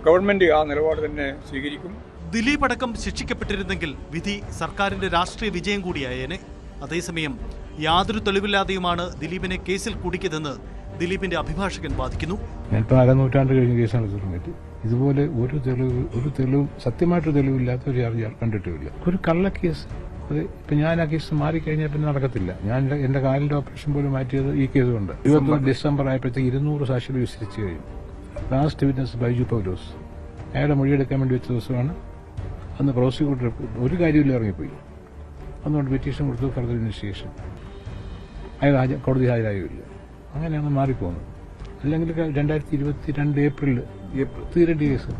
ഗവൺമെൻറ് ആ നിലപാട് തന്നെ സ്വീകരിക്കും. ദിലീപ് അടക്കം ശിക്ഷിക്കപ്പെട്ടിരുന്നെങ്കിൽ വിധി സർക്കാരിന്റെ രാഷ്ട്രീയ വിജയം കൂടിയായേനെ. അതേസമയം യാതൊരു തെളിവില്ലാതെയുമാണ് ദിലീപിനെ കേസിൽ കുടുക്കിയതെന്ന് ദിലീപിന്റെ അഭിഭാഷകൻ വാദിക്കുന്നു. ഞാനിപ്പോൾ അരനൂറ്റാണ്ട് കഴിഞ്ഞ കേസാണ് തുടങ്ങിയിട്ട് ഇതുപോലെ ഒരു തെളിവും സത്യമായിട്ടൊരു തെളിവില്ലാത്ത ഒരു ഞാൻ കണ്ടിട്ടുമില്ല. ഒരു കള്ളക്കേസ്, അത് ഇപ്പം ഞാൻ ആ കേസ് മാറിക്കഴിഞ്ഞാൽ പിന്നെ നടക്കത്തില്ല. ഞാൻ എൻ്റെ കാലിൻ്റെ ഓപ്പറേഷൻ പോലും മാറ്റിയത് ഈ കേസ് കൊണ്ട്. 21 ഡിസംബർ ആയപ്പോഴത്തേക്ക് 200 സാക്ഷികൾ വിസ്തരിച്ചു കഴിഞ്ഞു. ലാസ്റ്റ് വിറ്റ്നസ് ബൈജു പൗലോസ് അയാളുടെ മൊഴിയെടുക്കാൻ വേണ്ടി വെച്ച ദിവസമാണ് അന്ന് പ്രോസിക്യൂട്ടർ ഒരു കാര്യമില്ല ഇറങ്ങിപ്പോയി. അതുകൊണ്ട് പെറ്റീഷൻ കൊടുത്തു, ഫർദർ ഇൻവെസ്റ്റിഗേഷൻ. അയാൾ കോടതി ഹാജരായില്ല. അങ്ങനെയാണ് മാറിപ്പോകുന്നത്. അല്ലെങ്കിൽ 2022 ഏപ്രിലിൽ തീരേണ്ട കേസ്.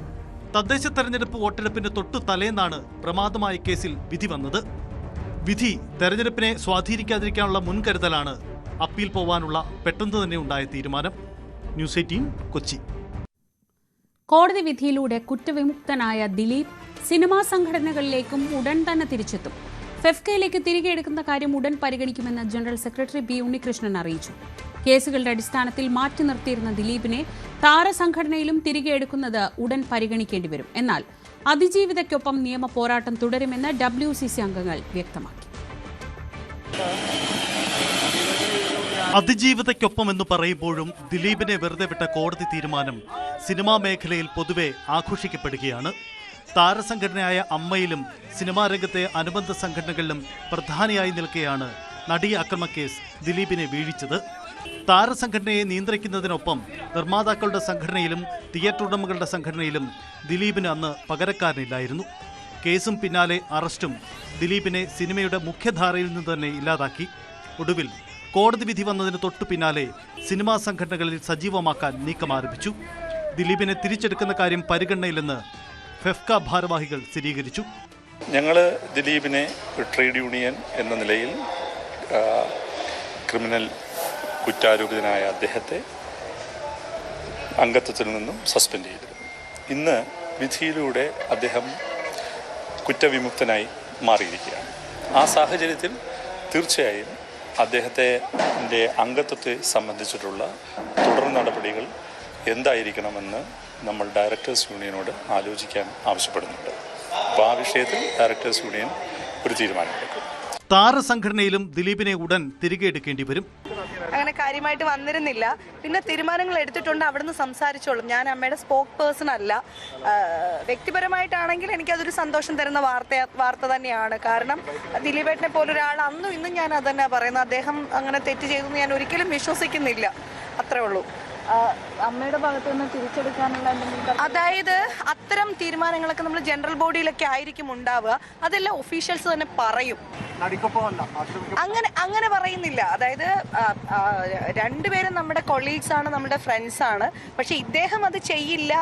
തദ്ദേശ തെരഞ്ഞെടുപ്പ് വോട്ടെടുപ്പിന് തൊട്ടു തലേന്നാണ് പ്രമാദമായ കേസിൽ വിധി വന്നത്. വിധി തെരഞ്ഞെടുപ്പിനെ സ്വാധീനിക്കാതിരിക്കാനുള്ള മുൻകരുതലാണ് അപ്പീൽ പോവാനുള്ള പെട്ടെന്ന് തന്നെ ഉണ്ടായ തീരുമാനം. ന്യൂസ് 18 കൊച്ചി. കോടതി വിധിയിലൂടെ കുറ്റവിമുക്തനായ ദിലീപ് സിനിമാ സംഘടനകളിലേക്കും ഉടൻ തന്നെ തിരിച്ചെത്തും. ഫെഫ്കയിലേക്ക് തിരികെ എടുക്കുന്ന കാര്യം ഉടൻ പരിഗണിക്കുമെന്ന് ജനറൽ സെക്രട്ടറി ബി ഉണ്ണികൃഷ്ണൻ അറിയിച്ചു. കേസുകളുടെ അടിസ്ഥാനത്തിൽ മാറ്റി നിർത്തിയിരുന്ന ദിലീപിനെ താരസംഘടനയിലും തിരികെ എടുക്കുന്നത് ഉടൻ പരിഗണിക്കേണ്ടി വരും. എന്നാൽ അതിജീവിതയ്ക്കൊപ്പം നിയമ പോരാട്ടം തുടരുമെന്ന് WCC അംഗങ്ങൾ വ്യക്തമാക്കി. അതിജീവിതയ്ക്കൊപ്പം എന്ന് പറയുമ്പോഴും ദിലീപിനെ വെറുതെ വിട്ട കോടതി തീരുമാനം സിനിമാ മേഖലയിൽ പൊതുവെ ആഘോഷിക്കപ്പെടുകയാണ്. താരസംഘടനയായ അമ്മയിലും സിനിമാ രംഗത്തെ അനുബന്ധ സംഘടനകളിലും പ്രധാനിയായി നിൽക്കെയാണ് നടി അക്രമ കേസ് ദിലീപിനെ വീഴിച്ചത്. താരസംഘടനയെ നിയന്ത്രിക്കുന്നതിനൊപ്പം നിർമ്മാതാക്കളുടെ സംഘടനയിലും തിയേറ്റർ ഉടമകളുടെ സംഘടനയിലും ദിലീപിന് അന്ന് പകരക്കാരനില്ലായിരുന്നു. കേസും പിന്നാലെ അറസ്റ്റും ദിലീപിനെ സിനിമയുടെ മുഖ്യധാരയിൽ നിന്ന് തന്നെ ഇല്ലാതാക്കി. ഒടുവിൽ കോടതി വിധി വന്നതിന് തൊട്ടു പിന്നാലെ സിനിമാ സംഘടനകളിൽ സജീവമാക്കാൻ നീക്കം ആരംഭിച്ചു. ദിലീപിനെ തിരിച്ചെടുക്കുന്ന കാര്യം പരിഗണനയിലെന്ന് ഫെഫ്ക ഭാരവാഹികൾ സ്ഥിരീകരിച്ചു. ഞങ്ങൾ ദിലീപിനെ ഒരു ട്രേഡ് യൂണിയൻ എന്ന നിലയിൽ ക്രിമിനൽ കുറ്റാരോപിതനായ അദ്ദേഹത്തെ അംഗത്വത്തിൽ നിന്നും സസ്പെൻഡ് ചെയ്തിരുന്നു. ഇന്ന് വിധിയിലൂടെ അദ്ദേഹം കുറ്റവിമുക്തനായി മാറിയിരിക്കുകയാണ്. ആ സാഹചര്യത്തിൽ തീർച്ചയായും അദ്ദേഹത്തിൻ്റെ അംഗത്വത്തെ സംബന്ധിച്ചിട്ടുള്ള തുടർ നടപടികൾ എന്തായിരിക്കണമെന്ന് നമ്മൾ ഡയറക്ടേഴ്സ് യൂണിയനോട് ആലോചിക്കാൻ ആവശ്യപ്പെടുന്നുണ്ട്. അപ്പോൾ ആ വിഷയത്തിൽ ഡയറക്ടേഴ്സ് യൂണിയൻ ഒരു തീരുമാനമെടുക്കും. താരസംഘടനയിലും ദിലീപിനെ ഉടൻ തിരികെ എടുക്കേണ്ടി വരും. അങ്ങനെ കാര്യമായിട്ട് വന്നിരുന്നില്ല. പിന്നെ തീരുമാനങ്ങൾ എടുത്തിട്ടുണ്ട്, അവിടുന്ന് സംസാരിച്ചോളും. ഞാൻ അമ്മയുടെ സ്പോക്ക് പേഴ്സൺ അല്ല. വ്യക്തിപരമായിട്ടാണെങ്കിൽ എനിക്കതൊരു സന്തോഷം തരുന്ന വാർത്ത തന്നെയാണ്. കാരണം ദിലീപേട്ടനെ പോലൊരാൾ അന്നും ഇന്നും ഞാൻ അത് തന്നെ പറയുന്നത്. അദ്ദേഹം അങ്ങനെ തെറ്റ് ചെയ്തെന്ന് ഞാൻ ഒരിക്കലും വിശ്വസിക്കുന്നില്ല. അത്രേ ഉള്ളൂ. അമ്മയുടെ ഭാഗത്ത് നിന്ന് തിരിച്ചെടുക്കാനുള്ള അതായത് അത്തരം തീരുമാനങ്ങളൊക്കെ നമ്മൾ ജനറൽ ബോഡിയിലൊക്കെ ആയിരിക്കും ഉണ്ടാവുക. അതെല്ലാം ഒഫീഷ്യൽസ് തന്നെ പറയും. അങ്ങനെ പറയുന്നില്ല. അതായത് രണ്ടുപേരും നമ്മുടെ കൊളീഗ്സ് ആണ്, നമ്മുടെ ഫ്രണ്ട്സ് ആണ്. പക്ഷെ ഇദ്ദേഹം അത് ചെയ്യില്ല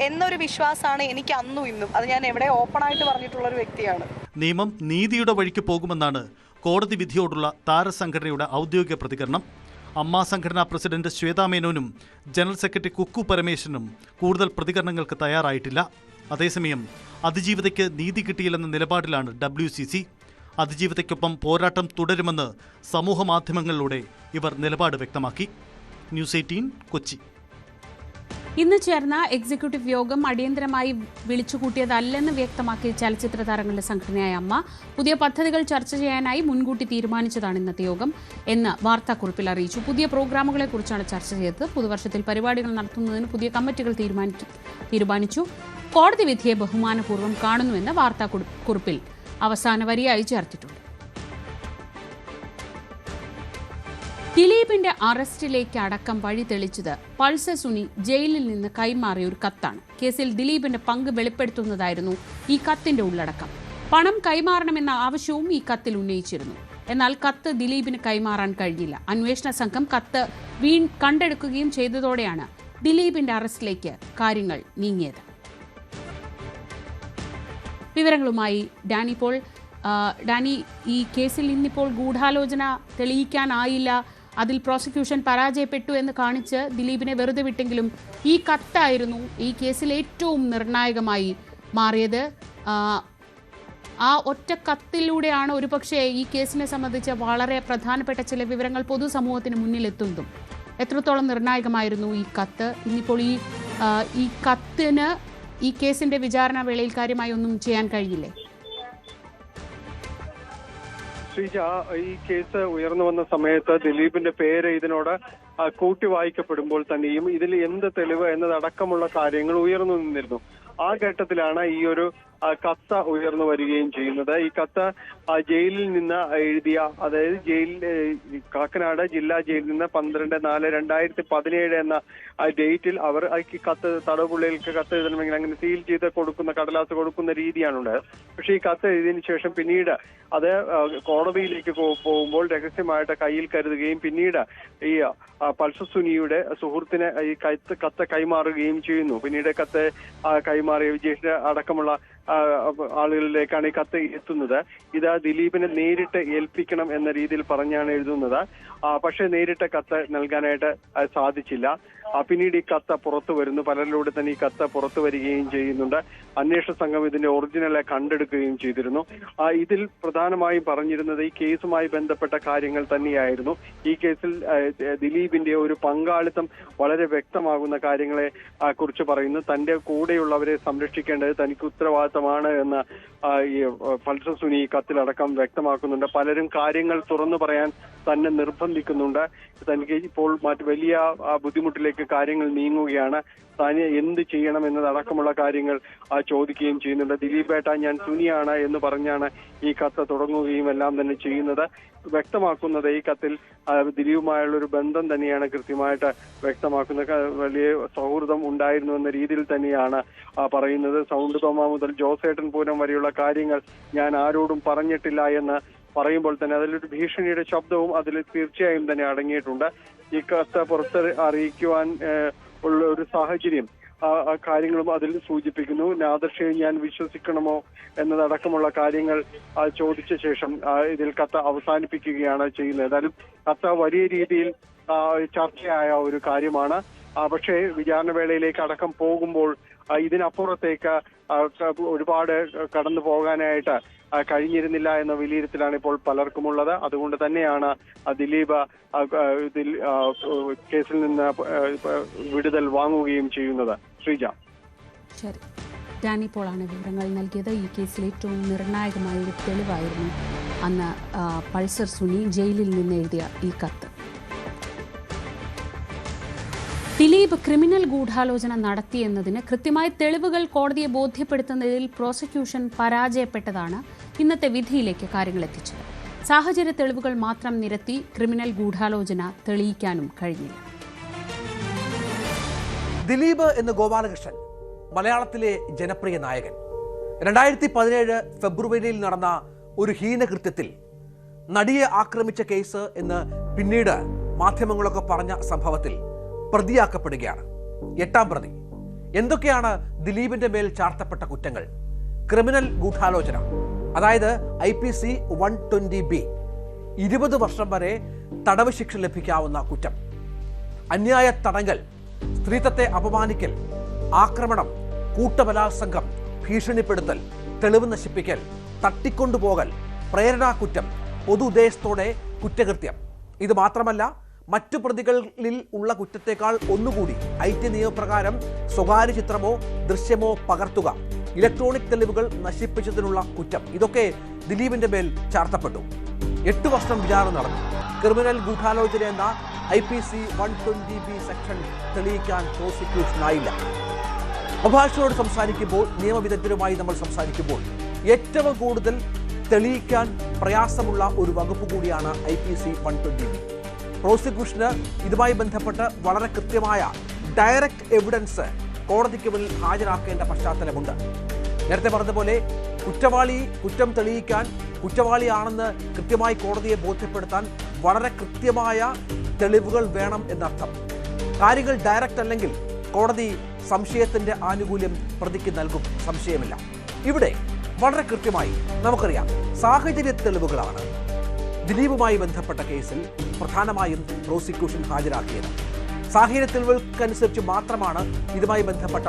എന്നൊരു വിശ്വാസമാണ് എനിക്ക് അന്നും ഇന്നും. അത് ഞാൻ എവിടെ ഓപ്പൺ ആയിട്ട് പറഞ്ഞിട്ടുള്ള ഒരു വ്യക്തിയാണ്. നിയമം നീതിയുടെ വഴിക്ക് പോകുമെന്നാണ് കോടതി വിധിയോടുള്ള താരസംഘടനയുടെ ഔദ്യോഗിക പ്രതികരണം. അമ്മ സംഘടനാ പ്രസിഡന്റ് ശ്വേതാ മേനോനും ജനറൽ സെക്രട്ടറി കുക്കു പരമേശ്വരനും കൂടുതൽ പ്രതികരണങ്ങൾക്ക് തയ്യാറായിട്ടില്ല. അതേസമയം അതിജീവിതയ്ക്ക് നീതി കിട്ടിയില്ലെന്ന നിലപാടിലാണ് WCC. അതിജീവിതയ്ക്കൊപ്പം പോരാട്ടം തുടരുമെന്ന് സമൂഹ മാധ്യമങ്ങളിലൂടെ ഇവർ നിലപാട് വ്യക്തമാക്കി. ന്യൂസ് 18 കൊച്ചി. ഇന്ന് ചേർന്ന എക്സിക്യൂട്ടീവ് യോഗം അടിയന്തരമായി വിളിച്ചുകൂട്ടിയതല്ലെന്ന് വ്യക്തമാക്കിയ ചലച്ചിത്ര താരങ്ങളുടെ സംഘടനയായ അമ്മ പുതിയ പദ്ധതികൾ ചർച്ച ചെയ്യാനായി മുൻകൂട്ടി തീരുമാനിച്ചതാണ് ഇന്നത്തെ യോഗം എന്ന് വാർത്താക്കുറിപ്പിൽ അറിയിച്ചു. പുതിയ പ്രോഗ്രാമുകളെക്കുറിച്ചാണ് ചർച്ച ചെയ്തത്. പുതുവർഷത്തിൽ പരിപാടികൾ നടത്തുന്നതിന് പുതിയ കമ്മിറ്റികൾ തീരുമാനിച്ചു. കോടതി വിധിയെ ബഹുമാനപൂർവ്വം കാണുന്നുവെന്ന് വാർത്താക്കുറിപ്പിൽ അവസാന വരിയായി ചേർത്തിട്ടുണ്ട്. ദിലീപിന്റെ അറസ്റ്റിലേക്ക് അടക്കം വഴി തെളിച്ചത് പൾസർ സുനി ജയിലിൽ നിന്ന് കൈമാറിയ ഒരു കത്താണ്. കേസിൽ ദിലീപിന്റെ പങ്ക് വെളിപ്പെടുത്തുന്നതായിരുന്നു ഈ കത്തിന്റെ ഉള്ളടക്കം. പണം കൈമാറണമെന്ന ആവശ്യവും ഈ കത്തിൽ ഉന്നയിച്ചിരുന്നു. എന്നാൽ കത്ത് ദിലീപിന് കൈമാറാൻ കഴിഞ്ഞില്ല. അന്വേഷണ സംഘം കത്ത് കണ്ടെടുക്കുകയും ചെയ്തതോടെയാണ് ദിലീപിന്റെ അറസ്റ്റിലേക്ക് കാര്യങ്ങൾ നീങ്ങിയത്. വിവരങ്ങളുമായി ഡാനി പോൾ. ഡാനി, ഈ കേസിൽ ഇന്നിപ്പോൾ ഗൂഢാലോചന തെളിയിക്കാനായില്ല, അതിൽ പ്രോസിക്യൂഷൻ പരാജയപ്പെട്ടു എന്ന് കാണിച്ച് ദിലീപിനെ വെറുതെ വിട്ടെങ്കിലും ഈ കത്തായിരുന്നു ഈ കേസിൽ ഏറ്റവും നിർണായകമായി മാറിയത്. ആ ഒറ്റ കത്തിലൂടെയാണ് ഒരുപക്ഷെ ഈ കേസിനെ സംബന്ധിച്ച് വളരെ പ്രധാനപ്പെട്ട ചില വിവരങ്ങൾ പൊതുസമൂഹത്തിന് മുന്നിലെത്തുന്നതും. എത്രത്തോളം നിർണായകമായിരുന്നു ഈ കത്ത്? ഇന്നിപ്പോൾ ഈ കത്തിന് ഈ കേസിന്റെ വിചാരണ വേളയിൽ കാര്യമായി ഒന്നും ചെയ്യാൻ കഴിഞ്ഞില്ലേ? ശ്രീജ, ഈ കേസ് ഉയർന്നു വന്ന സമയത്ത് ദിലീപിന്റെ പേര് ഇതിനോട് കൂട്ടി വായിക്കപ്പെടുമ്പോൾ തന്നെയും ഇതിൽ എന്ത് തെളിവ് എന്നതടക്കമുള്ള കാര്യങ്ങൾ ഉയർന്നു നിന്നിരുന്നു. ആ ഘട്ടത്തിലാണ് ഈ ഒരു കത്ത് ഉയർന്നു വരികയും ചെയ്യുന്നത്. ഈ കത്ത് ജയിലിൽ നിന്ന് എഴുതിയ, അതായത് കാക്കനാട് ജില്ലാ ജയിലിൽ നിന്ന് 12/4/2017 എന്ന ഡേറ്റിൽ അവർ ഈ കത്ത് തടവുപുള്ളികൾക്ക് കത്ത് എഴുതണമെങ്കിൽ അങ്ങനെ സീൽ ചെയ്ത് കൊടുക്കുന്ന, കടലാസ് കൊടുക്കുന്ന രീതിയാണുണ്ടായത്. പക്ഷേ ഈ കത്ത് എഴുതിയതിനു ശേഷം പിന്നീട് അത് കോടതിയിലേക്ക് പോകുമ്പോൾ രഹസ്യമായിട്ട് കയ്യിൽ കരുതുകയും പിന്നീട് ഈ പൾസർ സുനിയുടെ സുഹൃത്തിന് ഈ കത്ത് കൈമാറുകയും ചെയ്യുന്നു. പിന്നീട് കത്ത് കൈമാറിയ വിജേഷ് അടക്കമുള്ള ആളുകളിലേക്കാണ് ഈ കത്ത് എത്തുന്നത്. ഇത് ദിലീപിനെ നേരിട്ട് ഏൽപ്പിക്കണം എന്ന രീതിയിൽ പറഞ്ഞാണ് എഴുതുന്നത്. പക്ഷെ നേരിട്ട് കത്ത് നൽകാനായിട്ട് സാധിച്ചില്ല. പിന്നീട് ഈ കത്ത് പുറത്തു വരുന്നു. പലരിലൂടെ തന്നെ ഈ കത്ത് പുറത്തു വരികയും ചെയ്യുന്നുണ്ട്. അന്വേഷണ സംഘം ഇതിന്റെ ഒറിജിനലെ കണ്ടെടുക്കുകയും ചെയ്തിരുന്നു. ഇതിൽ പ്രധാനമായും പറഞ്ഞിരുന്നത് ഈ കേസുമായി ബന്ധപ്പെട്ട കാര്യങ്ങൾ തന്നെയായിരുന്നു. ഈ കേസിൽ ദിലീപിന്റെ ഒരു പങ്കാളിത്തം വളരെ വ്യക്തമാകുന്ന കാര്യങ്ങളെ കുറിച്ച് പറയുന്നു. തന്റെ കൂടെയുള്ളവരെ സംരക്ഷിക്കേണ്ടത് തനിക്ക് ഉത്തരവാദിത്തമാണ് എന്ന് ഈ പൾസർ സുനി കത്തിലടക്കം വ്യക്തമാക്കുന്നുണ്ട്. പലരും കാര്യങ്ങൾ തുറന്നു പറയാൻ തന്നെ നിർബന്ധിക്കുന്നുണ്ട്. തനിക്ക് ഇപ്പോൾ വലിയ ബുദ്ധിമുട്ടിലേക്ക് കാര്യങ്ങൾ നീങ്ങുകയാണ്, താൻ എന്ത് ചെയ്യണം എന്നതടക്കമുള്ള കാര്യങ്ങൾ ചോദിക്കുകയും ചെയ്യുന്നുണ്ട്. ദിലീപേട്ട, ഞാൻ സുനിയാണ് എന്ന് പറഞ്ഞാണ് ഈ കത്ത് തുടങ്ങുകയും എല്ലാം തന്നെ ചെയ്യുന്നത്. വ്യക്തമാക്കുന്നത് ഈ കത്തിൽ ദിലീപുമായുള്ള ഒരു ബന്ധം തന്നെയാണ് കൃത്യമായിട്ട് വ്യക്തമാക്കുന്നത്. വലിയ സൗഹൃദം ഉണ്ടായിരുന്നു എന്ന രീതിയിൽ തന്നെയാണ് പറയുന്നത്. സൗണ്ട് തോമ മുതൽ ജോസേട്ടൻ പൂരം വരെയുള്ള കാര്യങ്ങൾ ഞാൻ ആരോടും പറഞ്ഞിട്ടില്ല എന്ന് പറയുമ്പോൾ തന്നെ അതിലൊരു ഭീഷണിയുടെ ശബ്ദവും അതിൽ തീർച്ചയായും തന്നെ അടങ്ങിയിട്ടുണ്ട്. ഈ കത്ത് പുറത്ത് അറിയിക്കുവാൻ ഉള്ള ഒരു സാഹചര്യം കാര്യങ്ങളും അതിൽ സൂചിപ്പിക്കുന്നു. നാദർഷയെ ഞാൻ വിശ്വസിക്കണമോ എന്നതടക്കമുള്ള കാര്യങ്ങൾ ചോദിച്ച ശേഷം ഇതിൽ കത്ത് അവസാനിപ്പിക്കുകയാണ് ചെയ്യുന്നത്. ഏതായാലും കത്ത് വലിയ രീതിയിൽ ചർച്ചയായ ഒരു കാര്യമാണ്. പക്ഷേ വിചാരണ വേളയിലേക്ക് അടക്കം പോകുമ്പോൾ ഇതിനപ്പുറത്തേക്ക് ഒരുപാട് കടന്നു പോകാനായിട്ട് കഴിഞ്ഞിരുന്നില്ല എന്ന വിലയിരുത്തലാണ് ഇപ്പോൾ പലർക്കുമുള്ളത്. അതുകൊണ്ട് തന്നെയാണ് ദിലീപ് കേസിൽ നിന്ന് വിടുതൽ വാങ്ങുകയും ചെയ്യുന്നത്. ശ്രീജ. ശരി, ഡാനി പോളാണ് വിവരങ്ങൾ നൽകിയത്. ഈ കേസിൽ ഏറ്റവും നിർണായകമായ ഒരു തെളിവായിരുന്നു അന്ന് പൾസർ സുനി ജയിലിൽ നിന്ന് എഴുതിയ ഈ കത്ത്. ദിലീപ് ക്രിമിനൽ ഗൂഢാലോചന നടത്തിയെന്നതിന് കൃത്യമായ തെളിവുകൾ കോടതിയെ ബോധ്യപ്പെടുത്തുന്നതിൽ പ്രോസിക്യൂഷൻ പരാജയപ്പെട്ടതാണ് ഇന്നത്തെ വിധിയിലേക്ക് കാര്യങ്ങൾ എത്തിച്ചത്. സാഹചര്യ തെളിവുകൾ മാത്രം നിരത്തി ക്രിമിനൽ ഗൂഢാലോചന തെളിയിക്കാനും കഴിഞ്ഞില്ല. ദിലീപ് എന്ന ഗോപാലകൃഷ്ണൻ മലയാളത്തിലെ ജനപ്രിയ നായകൻ 2017 ഫെബ്രുവരിയിൽ നടന്ന ഒരു ഹീനകൃത്യത്തിൽ നടിയെ ആക്രമിച്ച കേസ് എന്ന് പിന്നീട് മാധ്യമങ്ങളൊക്കെ പറഞ്ഞ സംഭവത്തിൽ പ്രതിയാക്കപ്പെടുകയാണ്. 8ാം പ്രതി. എന്തൊക്കെയാണ് ദിലീപിന്റെ മേൽ ചാർത്തപ്പെട്ട കുറ്റങ്ങൾ? ക്രിമിനൽ ഗൂഢാലോചന, അതായത് IPC 120B, 20 വർഷം വരെ തടവ് ശിക്ഷ ലഭിക്കാവുന്ന കുറ്റം. അന്യായ തടങ്കൽ, സ്ത്രീത്വത്തെ അപമാനിക്കൽ, ആക്രമണം, കൂട്ടബലാത്സംഗം, ഭീഷണിപ്പെടുത്തൽ, തെളിവ് നശിപ്പിക്കൽ, തട്ടിക്കൊണ്ടുപോകൽ, പ്രേരണാകുറ്റം, പൊതു ഉദ്ദേശത്തോടെ കുറ്റകൃത്യം. ഇത് മാത്രമല്ല, മറ്റു പ്രതികളിൽ ഉള്ള കുറ്റത്തേക്കാൾ ഒന്നുകൂടി IT നിയമപ്രകാരം സ്വകാര്യ ചിത്രമോ ദൃശ്യമോ പകർത്തുക, ഇലക്ട്രോണിക് തെളിവുകൾ നശിപ്പിച്ചതിനുള്ള കുറ്റം, ഇതൊക്കെ ദിലീപിന്റെ മേൽ ചാർത്തപ്പെട്ടു. 8 വർഷം വിചാരണ നടന്നു. ക്രിമിനൽ ഗൂഢാലോചന എന്ന IPC 120B സെക്ഷൻ തെളിയിക്കാൻ പ്രോസിക്യൂഷനായില്ല. അഭിഭാഷകരോട് സംസാരിക്കുമ്പോൾ, നിയമവിദഗ്ധരുമായി നമ്മൾ സംസാരിക്കുമ്പോൾ ഏറ്റവും കൂടുതൽ തെളിയിക്കാൻ പ്രയാസമുള്ള ഒരു വകുപ്പ് കൂടിയാണ് IPC 120B. പ്രോസിക്യൂഷന് ഇതുമായി ബന്ധപ്പെട്ട് വളരെ കൃത്യമായ ഡയറക്റ്റ് എവിഡൻസ് കോടതിക്ക് മുന്നിൽ ഹാജരാക്കേണ്ട പശ്ചാത്തലമുണ്ട്. നേരത്തെ പറഞ്ഞതുപോലെ കുറ്റം തെളിയിക്കാൻ, കുറ്റവാളിയാണെന്ന് കൃത്യമായി കോടതിയെ ബോധ്യപ്പെടുത്താൻ വളരെ കൃത്യമായ തെളിവുകൾ വേണം എന്നർത്ഥം. കാര്യങ്ങൾ ഡയറക്റ്റ് അല്ലെങ്കിൽ കോടതി സംശയത്തിന്റെ ആനുകൂല്യം പ്രതിക്ക് നൽകും, സംശയമില്ല. ഇവിടെ വളരെ കൃത്യമായി നമുക്കറിയാം, സാഹചര്യ തെളിവുകളാണ് ദിലീപുമായി ബന്ധപ്പെട്ട കേസിൽ പ്രധാനമായും പ്രോസിക്യൂഷൻ ഹാജരാക്കിയത്. സാഹചര്യ തെളിവുകൾക്കനുസരിച്ച് മാത്രമാണ് ഇതുമായി ബന്ധപ്പെട്ട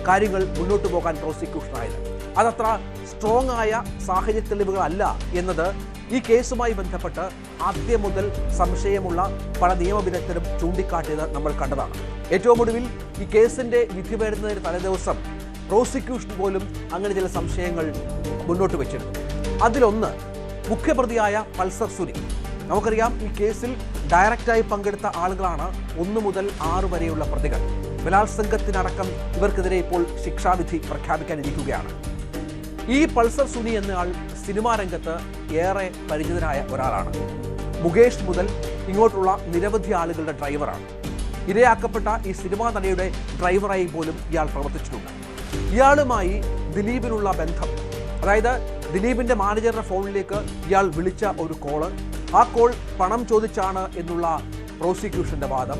കാര്യങ്ങൾ മുന്നോട്ട് പോകാൻ പ്രോസിക്യൂഷനായത്. അതത്ര സ്ട്രോങ് ആയ സാഹചര്യ തെളിവുകളല്ല എന്നത് ഈ കേസുമായി ബന്ധപ്പെട്ട് ആദ്യം മുതൽ സംശയമുള്ള പല നിയമവിദഗ്ധരും ചൂണ്ടിക്കാട്ടിയത് നമ്മൾ കണ്ടതാണ്. ഏറ്റവും ഒടുവിൽ ഈ കേസിന്റെ വിധി വരുന്നതിന് തലേദിവസം പ്രോസിക്യൂഷൻ പോലും അങ്ങനെ ചില സംശയങ്ങൾ മുന്നോട്ട് വെച്ചിരുന്നു. അതിലൊന്ന് മുഖ്യപ്രതിയായ പൾസർ സുനി. നമുക്കറിയാം, ഈ കേസിൽ ഡയറക്റ്റായി പങ്കെടുത്ത ആളുകളാണ് 1 മുതൽ 6 വരെയുള്ള പ്രതികൾ. ബലാത്സംഗത്തിനടക്കം ഇവർക്കെതിരെ ഇപ്പോൾ ശിക്ഷാവിധി പ്രഖ്യാപിക്കാനിരിക്കുകയാണ്. ഈ പൾസർ സുനി എന്നയാൾ സിനിമാ രംഗത്ത് ഏറെ പരിചിതനായ ഒരാളാണ്. മുകേഷ് മുതൽ ഇങ്ങോട്ടുള്ള നിരവധി ആളുകളുടെ ഡ്രൈവറാണ്. ഇരയാക്കപ്പെട്ട ഈ സിനിമാ നടിയുടെ ഡ്രൈവറായി പോലും ഇയാൾ പ്രവർത്തിച്ചിട്ടുണ്ട്. ഇയാളുമായി ദിലീപിനുള്ള ബന്ധം, അതായത് ദിലീപിന്റെ മാനേജറുടെ ഫോണിലേക്ക് ഇയാൾ വിളിച്ച ഒരു കോള്, ആ കോൾ പണം ചോദിച്ചാണ് എന്നുള്ള പ്രോസിക്യൂഷന്റെ വാദം,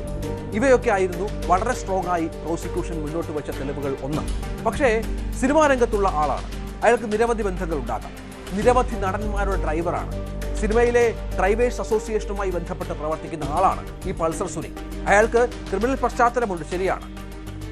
ഇവയൊക്കെ ആയിരുന്നു വളരെ സ്ട്രോങ് ആയി പ്രോസിക്യൂഷൻ മുന്നോട്ട് വെച്ച തെളിവുകൾ ഒന്ന്. പക്ഷേ സിനിമാ രംഗത്തുള്ള ആളാണ്, അയാൾക്ക് നിരവധി ബന്ധങ്ങൾ ഉണ്ടാകാം. നിരവധി നടന്മാരുടെ ഡ്രൈവറാണ്. സിനിമയിലെ ഡ്രൈവേഴ്സ് അസോസിയേഷനുമായി ബന്ധപ്പെട്ട് പ്രവർത്തിക്കുന്ന ആളാണ് ഈ പൾസർ സുനി. അയാൾക്ക് ക്രിമിനൽ പശ്ചാത്തലമുണ്ട്, ശരിയാണ്.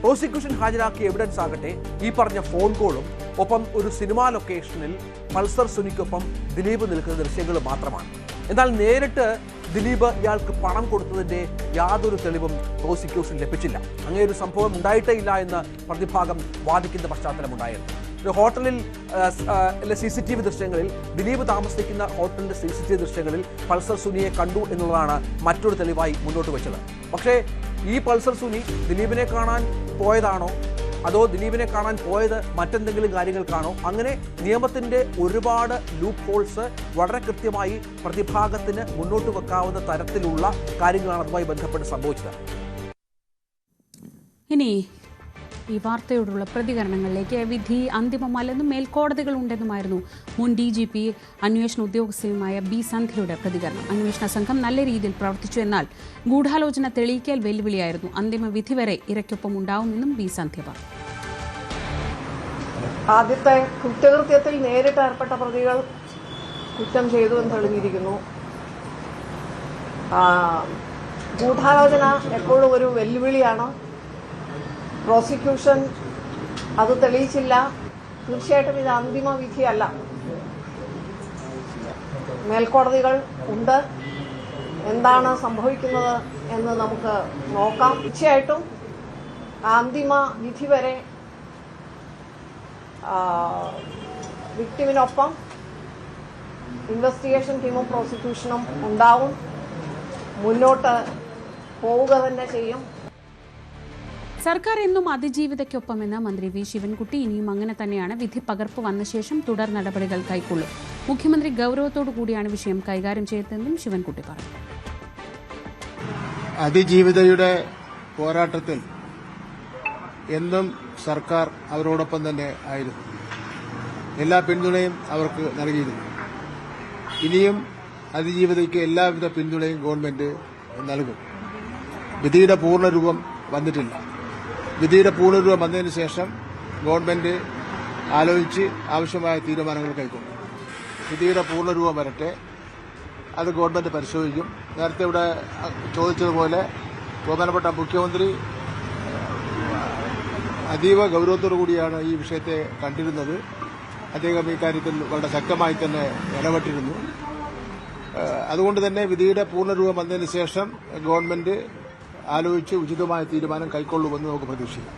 പ്രോസിക്യൂഷൻ ഹാജരാക്കിയ എവിഡൻസ് ആകട്ടെ ഈ പറഞ്ഞ ഫോൺ കോളും ഒപ്പം ഒരു സിനിമാ ലൊക്കേഷനിൽ പൾസർ സുനിക്കൊപ്പം ദിലീപ് നിൽക്കുന്ന ദൃശ്യങ്ങൾ മാത്രമാണ്. എന്നാൽ നേരിട്ട് ദിലീപ് ഇയാൾക്ക് പണം കൊടുത്തതിന്റെ യാതൊരു തെളിവും പ്രോസിക്യൂഷൻ ലഭിച്ചില്ല. അങ്ങനെ ഒരു സംഭവം ഉണ്ടായിട്ടേ ഇല്ല എന്ന് പ്രതിഭാഗം വാദിക്കുന്ന പശ്ചാത്തലമുണ്ടായിരുന്നു. ഒരു ഹോട്ടലിൽ CCTV ദൃശ്യങ്ങളിൽ, ദിലീപ് താമസിക്കുന്ന ഹോട്ടലിന്റെ CCTV ദൃശ്യങ്ങളിൽ പൾസർ സുനിയെ കണ്ടു എന്നുള്ളതാണ് മറ്റൊരു തെളിവായി മുന്നോട്ട് വെച്ചത്. പക്ഷേ ഈ പൾസർ സുനി ദിലീപിനെ കാണാൻ പോയതാണോ, അതോ ദിലീപിനെ കാണാൻ പോയത് മറ്റെന്തെങ്കിലും കാര്യങ്ങൾക്കാണോ? അങ്ങനെ നിയമത്തിന്റെ ഒരുപാട് ലൂപ്പ് ഹോൾസ് വളരെ കൃത്യമായി പ്രതിഭാഗത്തിന് മുന്നോട്ട് വെക്കാവുന്ന തരത്തിലുള്ള കാര്യങ്ങളാണ് അതുമായി ബന്ധപ്പെട്ട് സംഭവിച്ചത്. ഇനി ഈ വാർത്തയോടുള്ള പ്രതികരണങ്ങളിലേക്ക്. വിധി അന്തിമമല്ലെന്നും മേൽക്കോടതികൾ ഉണ്ടെന്നുമായിരുന്നു മുൻ DGP അന്വേഷണ ഉദ്യോഗസ്ഥയുമായ B. സന്ധ്യയുടെ പ്രതികരണം. അന്വേഷണ സംഘം നല്ല രീതിയിൽ പ്രവർത്തിച്ചു, എന്നാൽ ഗൂഢാലോചന തെളിയിക്കൽ വെല്ലുവിളിയായിരുന്നു. അന്തിമ വിധി വരെ ഇരയ്ക്കൊപ്പം ഉണ്ടാവുമെന്നും B. സന്ധ്യ പറഞ്ഞു. ആദ്യത്തെ കുറ്റകൃത്യത്തിൽ നേരിട്ട് ഏർപ്പെട്ട പ്രതികൾ കുറ്റം ചെയ്തു എന്ന് തെളിഞ്ഞിരിക്കുന്നു. ഗൂഢാലോചന എപ്പോഴും ഒരു വെല്ലുവിളിയാണ്. പ്രോസിക്യൂഷൻ അത് തെളിയിച്ചില്ല. തീർച്ചയായിട്ടും ഇത് അന്തിമ വിധിയല്ല. മേൽക്കോടതികൾ ഉണ്ട്. എന്താണ് സംഭവിക്കുന്നത് എന്ന് നമുക്ക് നോക്കാം. തീർച്ചയായിട്ടും അന്തിമ വിധി വരെ വിക്ടിമിനൊപ്പം ഇൻവെസ്റ്റിഗേഷൻ ടീമും പ്രോസിക്യൂഷനും ഉണ്ടാവും. മുന്നോട്ട് പോവുക തന്നെ ചെയ്യും. സർക്കാർ എന്നും അതിജീവിതയ്ക്കൊപ്പമെന്ന് മന്ത്രി V. ശിവൻകുട്ടി. ഇനിയും അങ്ങനെ തന്നെയാണ്. വിധി പകർപ്പ് വന്ന ശേഷം തുടർ നടപടികൾ കൈക്കൊള്ളും. മുഖ്യമന്ത്രി ഗൗരവത്തോടു കൂടിയാണ് വിഷയം കൈകാര്യം ചെയ്തതെന്നും ശിവൻകുട്ടി പറഞ്ഞു. അതിജീവിതയുടെ പോരാട്ടത്തിൽ എന്നും സർക്കാർ അവരോടൊപ്പം തന്നെ ആയിരുന്നു. എല്ലാ പിന്തുണയും അവർക്ക് നൽകിയിരുന്നു. ഇനിയും അതിജീവിതയ്ക്ക് എല്ലാവിധ പിന്തുണയും ഗവൺമെന്റ് നൽകും. വിധിയുടെ പൂർണ്ണരൂപം വന്നിട്ടില്ല. വിധിയുടെ പൂർണ്ണരൂപം വന്നതിന് ശേഷം ഗവൺമെന്റ് ആലോചിച്ച് ആവശ്യമായ തീരുമാനങ്ങൾ കൈക്കൊള്ളും. വിധിയുടെ പൂർണ്ണരൂപം വരട്ടെ, അത് ഗവൺമെന്റ് പരിശോധിക്കും. നേരത്തെ ഇവിടെ ചോദിച്ചതുപോലെ ബഹുമാനപ്പെട്ട മുഖ്യമന്ത്രി അതീവ ഗൗരവത്തോടു കൂടിയാണ് ഈ വിഷയത്തെ കണ്ടിരുന്നത്. അദ്ദേഹം ഈ കാര്യത്തിൽ വളരെ ശക്തമായി തന്നെ ഇടപെട്ടിരുന്നു. അതുകൊണ്ട് തന്നെ വിധിയുടെ പൂർണ്ണരൂപം വന്നതിന് ശേഷം ഗവൺമെന്റ് ആലോചിച്ച് ഉചിതമായ തീരുമാനം കൈക്കൊള്ളുമെന്ന് നമുക്ക് പ്രതീക്ഷിക്കാം.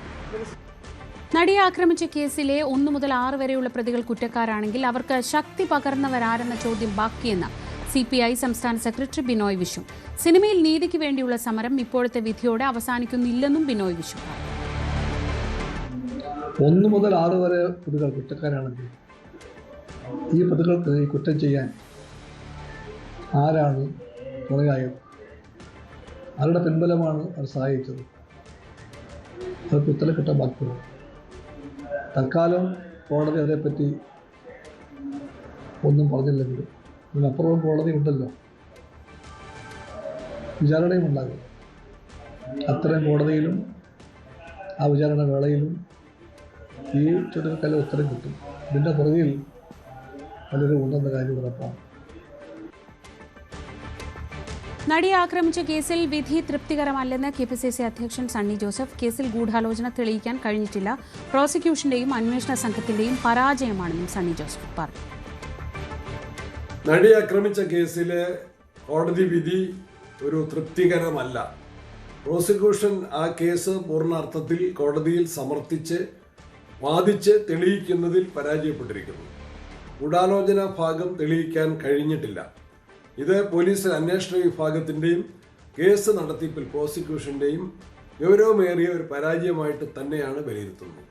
നടിയെ ആക്രമിച്ച കേസിലെ 1 മുതൽ 6 വരെയുള്ള പ്രതികൾ കുറ്റക്കാരാണെങ്കിൽ അവർക്ക് ശക്തി പകർന്നവരാരെന്ന ചോദ്യം ബാക്കിയെന്ന് CPI സംസ്ഥാന സെക്രട്ടറി ബിനോയ് വിശ്വം. സിനിമയിൽ നീതിക്ക് വേണ്ടിയുള്ള സമരം ഇപ്പോഴത്തെ വിധിയോടെ അവസാനിക്കുന്നില്ലെന്നും ബിനോയ് വിശ്വം. 1 മുതൽ 6 വരെ പ്രതികൾ കുറ്റക്കാരാണെങ്കിൽ ഈ പ്രതികൾക്ക് ഈ കുറ്റം ചെയ്യാൻ ആരാണ് തുണയായത്? ആരുടെ പിൻബലമാണ് അവർ സഹായിച്ചത്? അവർക്ക് ഉത്തരം കിട്ടാൻ ബാക്കിയുള്ളൂ. തൽക്കാലം കോടതി അതേപ്പറ്റി ഒന്നും പറഞ്ഞില്ലെങ്കിലും ഇതിനപ്പുറം കോടതി ഉണ്ടല്ലോ, വിചാരണയും ഉണ്ടാകും. അത്തരം കോടതിയിലും ആ വിചാരണ വേളയിലും ഈ ചോദ്യങ്ങൾക്കെല്ലാം ഉത്തരം കിട്ടും. ഇതിൻ്റെ പുറകിൽ പലരും ഉണ്ടെന്ന കാര്യം ഉറപ്പാണ്. നടിയെ ആക്രമിച്ച കേസിൽ വിധി തൃപ്തികരമല്ലെന്ന് KPCC അധ്യക്ഷൻ സണ്ണി ജോസഫ്. കേസിൽ ഗൂഢാലോചന തെളിയിക്കാൻ കഴിഞ്ഞിട്ടില്ല. പ്രോസിക്യൂഷന്റെയും അന്വേഷണ സംഘത്തിന്റെയും പരാജയമാണെന്നും സണ്ണി ജോസഫ് പറഞ്ഞു. നടിയെ ആക്രമിച്ച കേസിലെ കോടതി വിധി ഒരു തൃപ്തികരമല്ല. പ്രോസിക്യൂഷൻ ആ കേസ് പൂർണ്ണാർത്ഥത്തിൽ കോടതിയിൽ സമർത്ഥിച്ച് വാദിച്ച് തെളിയിക്കുന്നതിൽ പരാജയപ്പെട്ടിരിക്കുന്നു. ഗൂഢാലോചന ഭാഗം തെളിയിക്കാൻ കഴിഞ്ഞിട്ടില്ല. ഇത് പോലീസ് അന്വേഷണ വിഭാഗത്തിൻ്റെയും കേസ് നടത്തിപ്പിൽ പ്രോസിക്യൂഷന്റെയും ഗൗരവമേറിയ ഒരു പരാജയമായിട്ട് തന്നെയാണ് വിലയിരുത്തുന്നത്.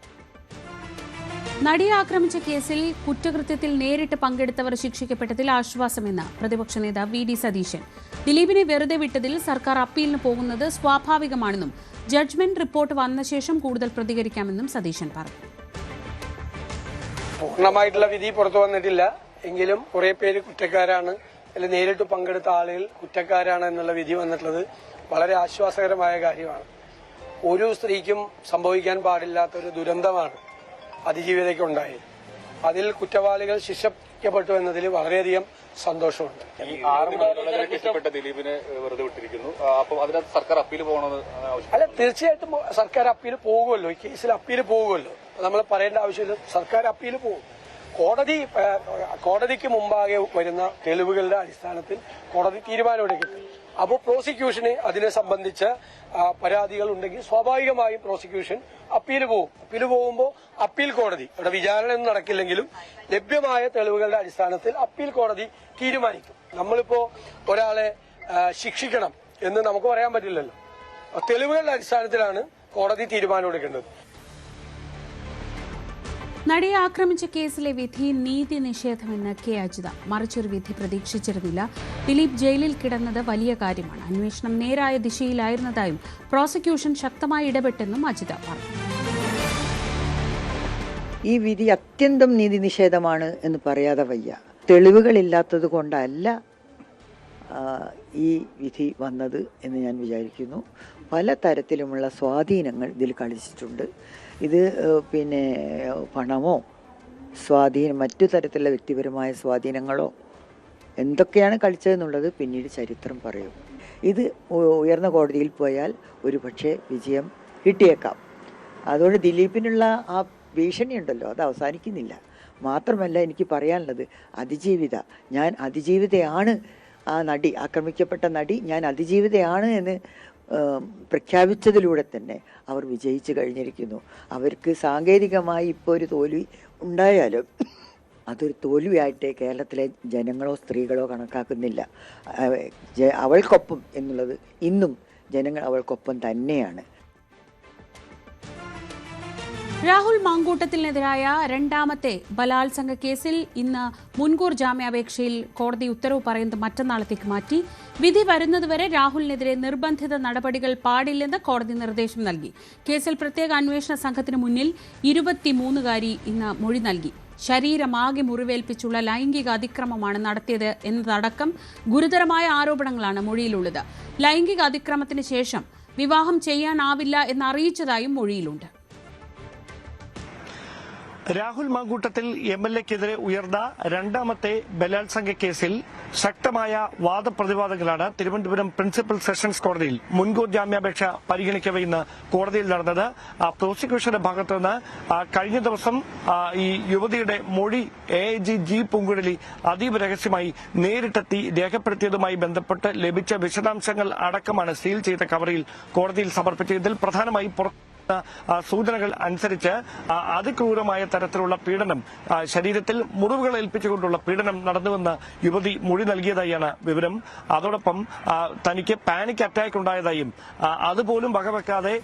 നടിയെ ആക്രമിച്ച കേസിൽ കുറ്റകൃത്യത്തിൽ നേരിട്ട് പങ്കെടുത്തവർ ശിക്ഷിക്കപ്പെട്ടതിൽ ആശ്വാസമെന്ന് പ്രതിപക്ഷ നേതാവ് VD സതീശൻ. ദിലീപിനെ വെറുതെ വിട്ടതിൽ സർക്കാർ അപ്പീലിന് പോകുന്നത് സ്വാഭാവികമാണെന്നും ജഡ്ജ്മെന്റ് റിപ്പോർട്ട് വന്ന ശേഷം കൂടുതൽ പ്രതികരിക്കാമെന്നും സതീശൻ പറഞ്ഞു. പൂർണ്ണമായിട്ടുള്ള വിധി പുറത്തു വന്നിട്ടില്ല എങ്കിലും കുറെ പേര് കുറ്റക്കാരാണ്, അതിൽ നേരിട്ട് പങ്കെടുത്ത ആളുകൾ കുറ്റക്കാരാണ് എന്നുള്ള വിധി വന്നിട്ടുള്ളത് വളരെ ആശ്വാസകരമായ കാര്യമാണ്. ഒരു സ്ത്രീക്കും സംഭവിക്കാൻ പാടില്ലാത്തൊരു ദുരന്തമാണ് അതിജീവിതയ്ക്കുണ്ടായത്. അതിൽ കുറ്റവാളികൾ ശിക്ഷിക്കപ്പെട്ടു എന്നതിൽ വളരെയധികം സന്തോഷമുണ്ട്. ദിലീപിനെ വെറുതെ വിട്ടിരിക്കുന്നു. അപ്പോൾ അതിനകത്ത് സർക്കാർ അപ്പീൽ പോകണമെന്ന് അല്ല, തീർച്ചയായിട്ടും സർക്കാർ അപ്പീൽ പോകുമല്ലോ. ഈ കേസിൽ അപ്പീൽ പോകുമല്ലോ. നമ്മൾ പറയേണ്ട ആവശ്യമില്ല. സർക്കാർ അപ്പീൽ പോകും. കോടതിക്ക് മുമ്പാകെ വരുന്ന തെളിവുകളുടെ അടിസ്ഥാനത്തിൽ കോടതി തീരുമാനമെടുക്കും. അപ്പോൾ പ്രോസിക്യൂഷന് അതിനെ സംബന്ധിച്ച് പരാതികൾ ഉണ്ടെങ്കിൽ സ്വാഭാവികമായും പ്രോസിക്യൂഷൻ അപ്പീൽ പോകും. അപ്പീൽ പോകുമ്പോൾ അപ്പീൽ കോടതി, ഇവിടെ വിചാരണയൊന്നും നടക്കില്ലെങ്കിലും ലഭ്യമായ തെളിവുകളുടെ അടിസ്ഥാനത്തിൽ അപ്പീൽ കോടതി തീരുമാനിക്കും. നമ്മളിപ്പോ ഒരാളെ ശിക്ഷിക്കണം എന്ന് നമുക്ക് പറയാൻ പറ്റില്ലല്ലോ. തെളിവുകളുടെ അടിസ്ഥാനത്തിലാണ് കോടതി തീരുമാനമെടുക്കേണ്ടത്. നടിയെ ആക്രമിച്ച കേസിലെ വിധി നീതി നിഷേധമെന്ന് K. അജിത. മറിച്ചൊരു വിധി പ്രതീക്ഷിച്ചിരുന്നില്ല. ദിലീപ് ജയിലിൽ കിടന്നത് വലിയ കാര്യമാണ്. അന്വേഷണം നേരായ ദിശയിലായിരുന്നതായും പ്രോസിക്യൂഷൻ ശക്തമായി ഇടപെട്ടെന്നും അജിത പറഞ്ഞു. ഈ വിധി അത്യന്തം നീതി നിഷേധമാണ് എന്ന് പറയാതെ വയ്യ. തെളിവുകളില്ലാത്തത് കൊണ്ടല്ല ഈ വിധി വന്നത് എന്ന് ഞാൻ വിചാരിക്കുന്നു. പല തരത്തിലുമുള്ള സ്വാധീനങ്ങൾ ഇതിൽ കളിച്ചിട്ടുണ്ട്. ഇത് പണമോ മറ്റു തരത്തിലുള്ള വ്യക്തിപരമായ സ്വാധീനങ്ങളോ എന്തൊക്കെയാണ് കളിച്ചതെന്നുള്ളത് പിന്നീട് ചരിത്രം പറയും. ഇത് ഉയർന്ന കോടതിയിൽ പോയാൽ ഒരുപക്ഷെ വിജയം കിട്ടിയേക്കാം. അതുകൊണ്ട് ദിലീപിനുള്ള ആ ഭീഷണിയുണ്ടല്ലോ, അത് അവസാനിക്കുന്നില്ല. മാത്രമല്ല, എനിക്ക് പറയാനുള്ളത് ഞാൻ അതിജീവിതയാണ്. ആ നടി, ആക്രമിക്കപ്പെട്ട നടി ഞാൻ അതിജീവിതയാണ് എന്ന് പ്രഖ്യാപിച്ചതിലൂടെ തന്നെ അവർ വിജയിച്ചു കഴിഞ്ഞിരിക്കുന്നു. അവർക്ക് സാങ്കേതികമായി ഇപ്പോൾ ഒരു തോൽവി ഉണ്ടായാലും അതൊരു തോൽവിയായിട്ട് കേരളത്തിലെ ജനങ്ങളോ സ്ത്രീകളോ കണക്കാക്കുന്നില്ല. അവൾക്കൊപ്പം എന്നുള്ളത് ഇന്നും ജനങ്ങൾ അവൾക്കൊപ്പം തന്നെയാണ്. രാഹുൽ മാങ്കൂട്ടത്തിനെതിരായ രണ്ടാമത്തെ ബലാത്സംഗ കേസിൽ ഇന്ന് മുൻകൂർ ജാമ്യാപേക്ഷയിൽ കോടതി ഉത്തരവ് പറയുന്നത് മറ്റന്നാളത്തേക്ക് മാറ്റി. വിധി വരുന്നതുവരെ രാഹുലിനെതിരെ നിർബന്ധിത നടപടികൾ പാടില്ലെന്ന് കോടതി നിർദ്ദേശം നൽകി. കേസിൽ പ്രത്യേക അന്വേഷണ സംഘത്തിന് മുന്നിൽ 23-കാരി ഇന്ന് മൊഴി നൽകി. ശരീരമാകെ മുറിവേൽപ്പിച്ചുള്ള ലൈംഗിക അതിക്രമമാണ് നടത്തിയത് എന്നതടക്കം ഗുരുതരമായ ആരോപണങ്ങളാണ് മൊഴിയിലുള്ളത്. ലൈംഗിക അതിക്രമത്തിന് ശേഷം വിവാഹം ചെയ്യാനാവില്ല എന്നറിയിച്ചതായും മൊഴിയിലുണ്ട്. രാഹുൽ മാങ്കൂട്ടത്തിൽ MLA-ക്കെതിരെ ഉയർന്ന രണ്ടാമത്തെ ബലാത്സംഗ കേസിൽ ശക്തമായ വാദപ്രതിവാദങ്ങളാണ് തിരുവനന്തപുരം പ്രിൻസിപ്പൽ സെഷൻസ് കോടതിയിൽ മുൻകൂർ ജാമ്യാപേക്ഷ പരിഗണിക്കവെ ഇന്ന് കോടതിയിൽ നടന്നത്. പ്രോസിക്യൂഷന്റെ ഭാഗത്തുനിന്ന് കഴിഞ്ഞ ദിവസം ഈ യുവതിയുടെ മൊഴി AIG G. പൂങ്കുഴലി അതീവ രഹസ്യമായി നേരിട്ടെത്തി രേഖപ്പെടുത്തിയതുമായി ബന്ധപ്പെട്ട് ലഭിച്ച വിശദാംശങ്ങൾ അടക്കമാണ് സീൽ ചെയ്ത കവറിൽ കോടതിയിൽ സമർപ്പിച്ചത്. ഇതിൽ പ്രധാനമായി സൂചനകൾ അനുസരിച്ച് അതിക്രൂരമായ തരത്തിലുള്ള പീഡനം, ശരീരത്തിൽ മുറിവുകൾ ഏൽപ്പിച്ചുകൊണ്ടുള്ള പീഡനം നടന്നുവെന്ന് യുവതി മൊഴി നൽകിയതായാണ് വിവരം. അതോടൊപ്പം തനിക്ക് പാനിക് അറ്റാക്ക് ഉണ്ടായതായും അതുപോലും വകവെക്കാതെ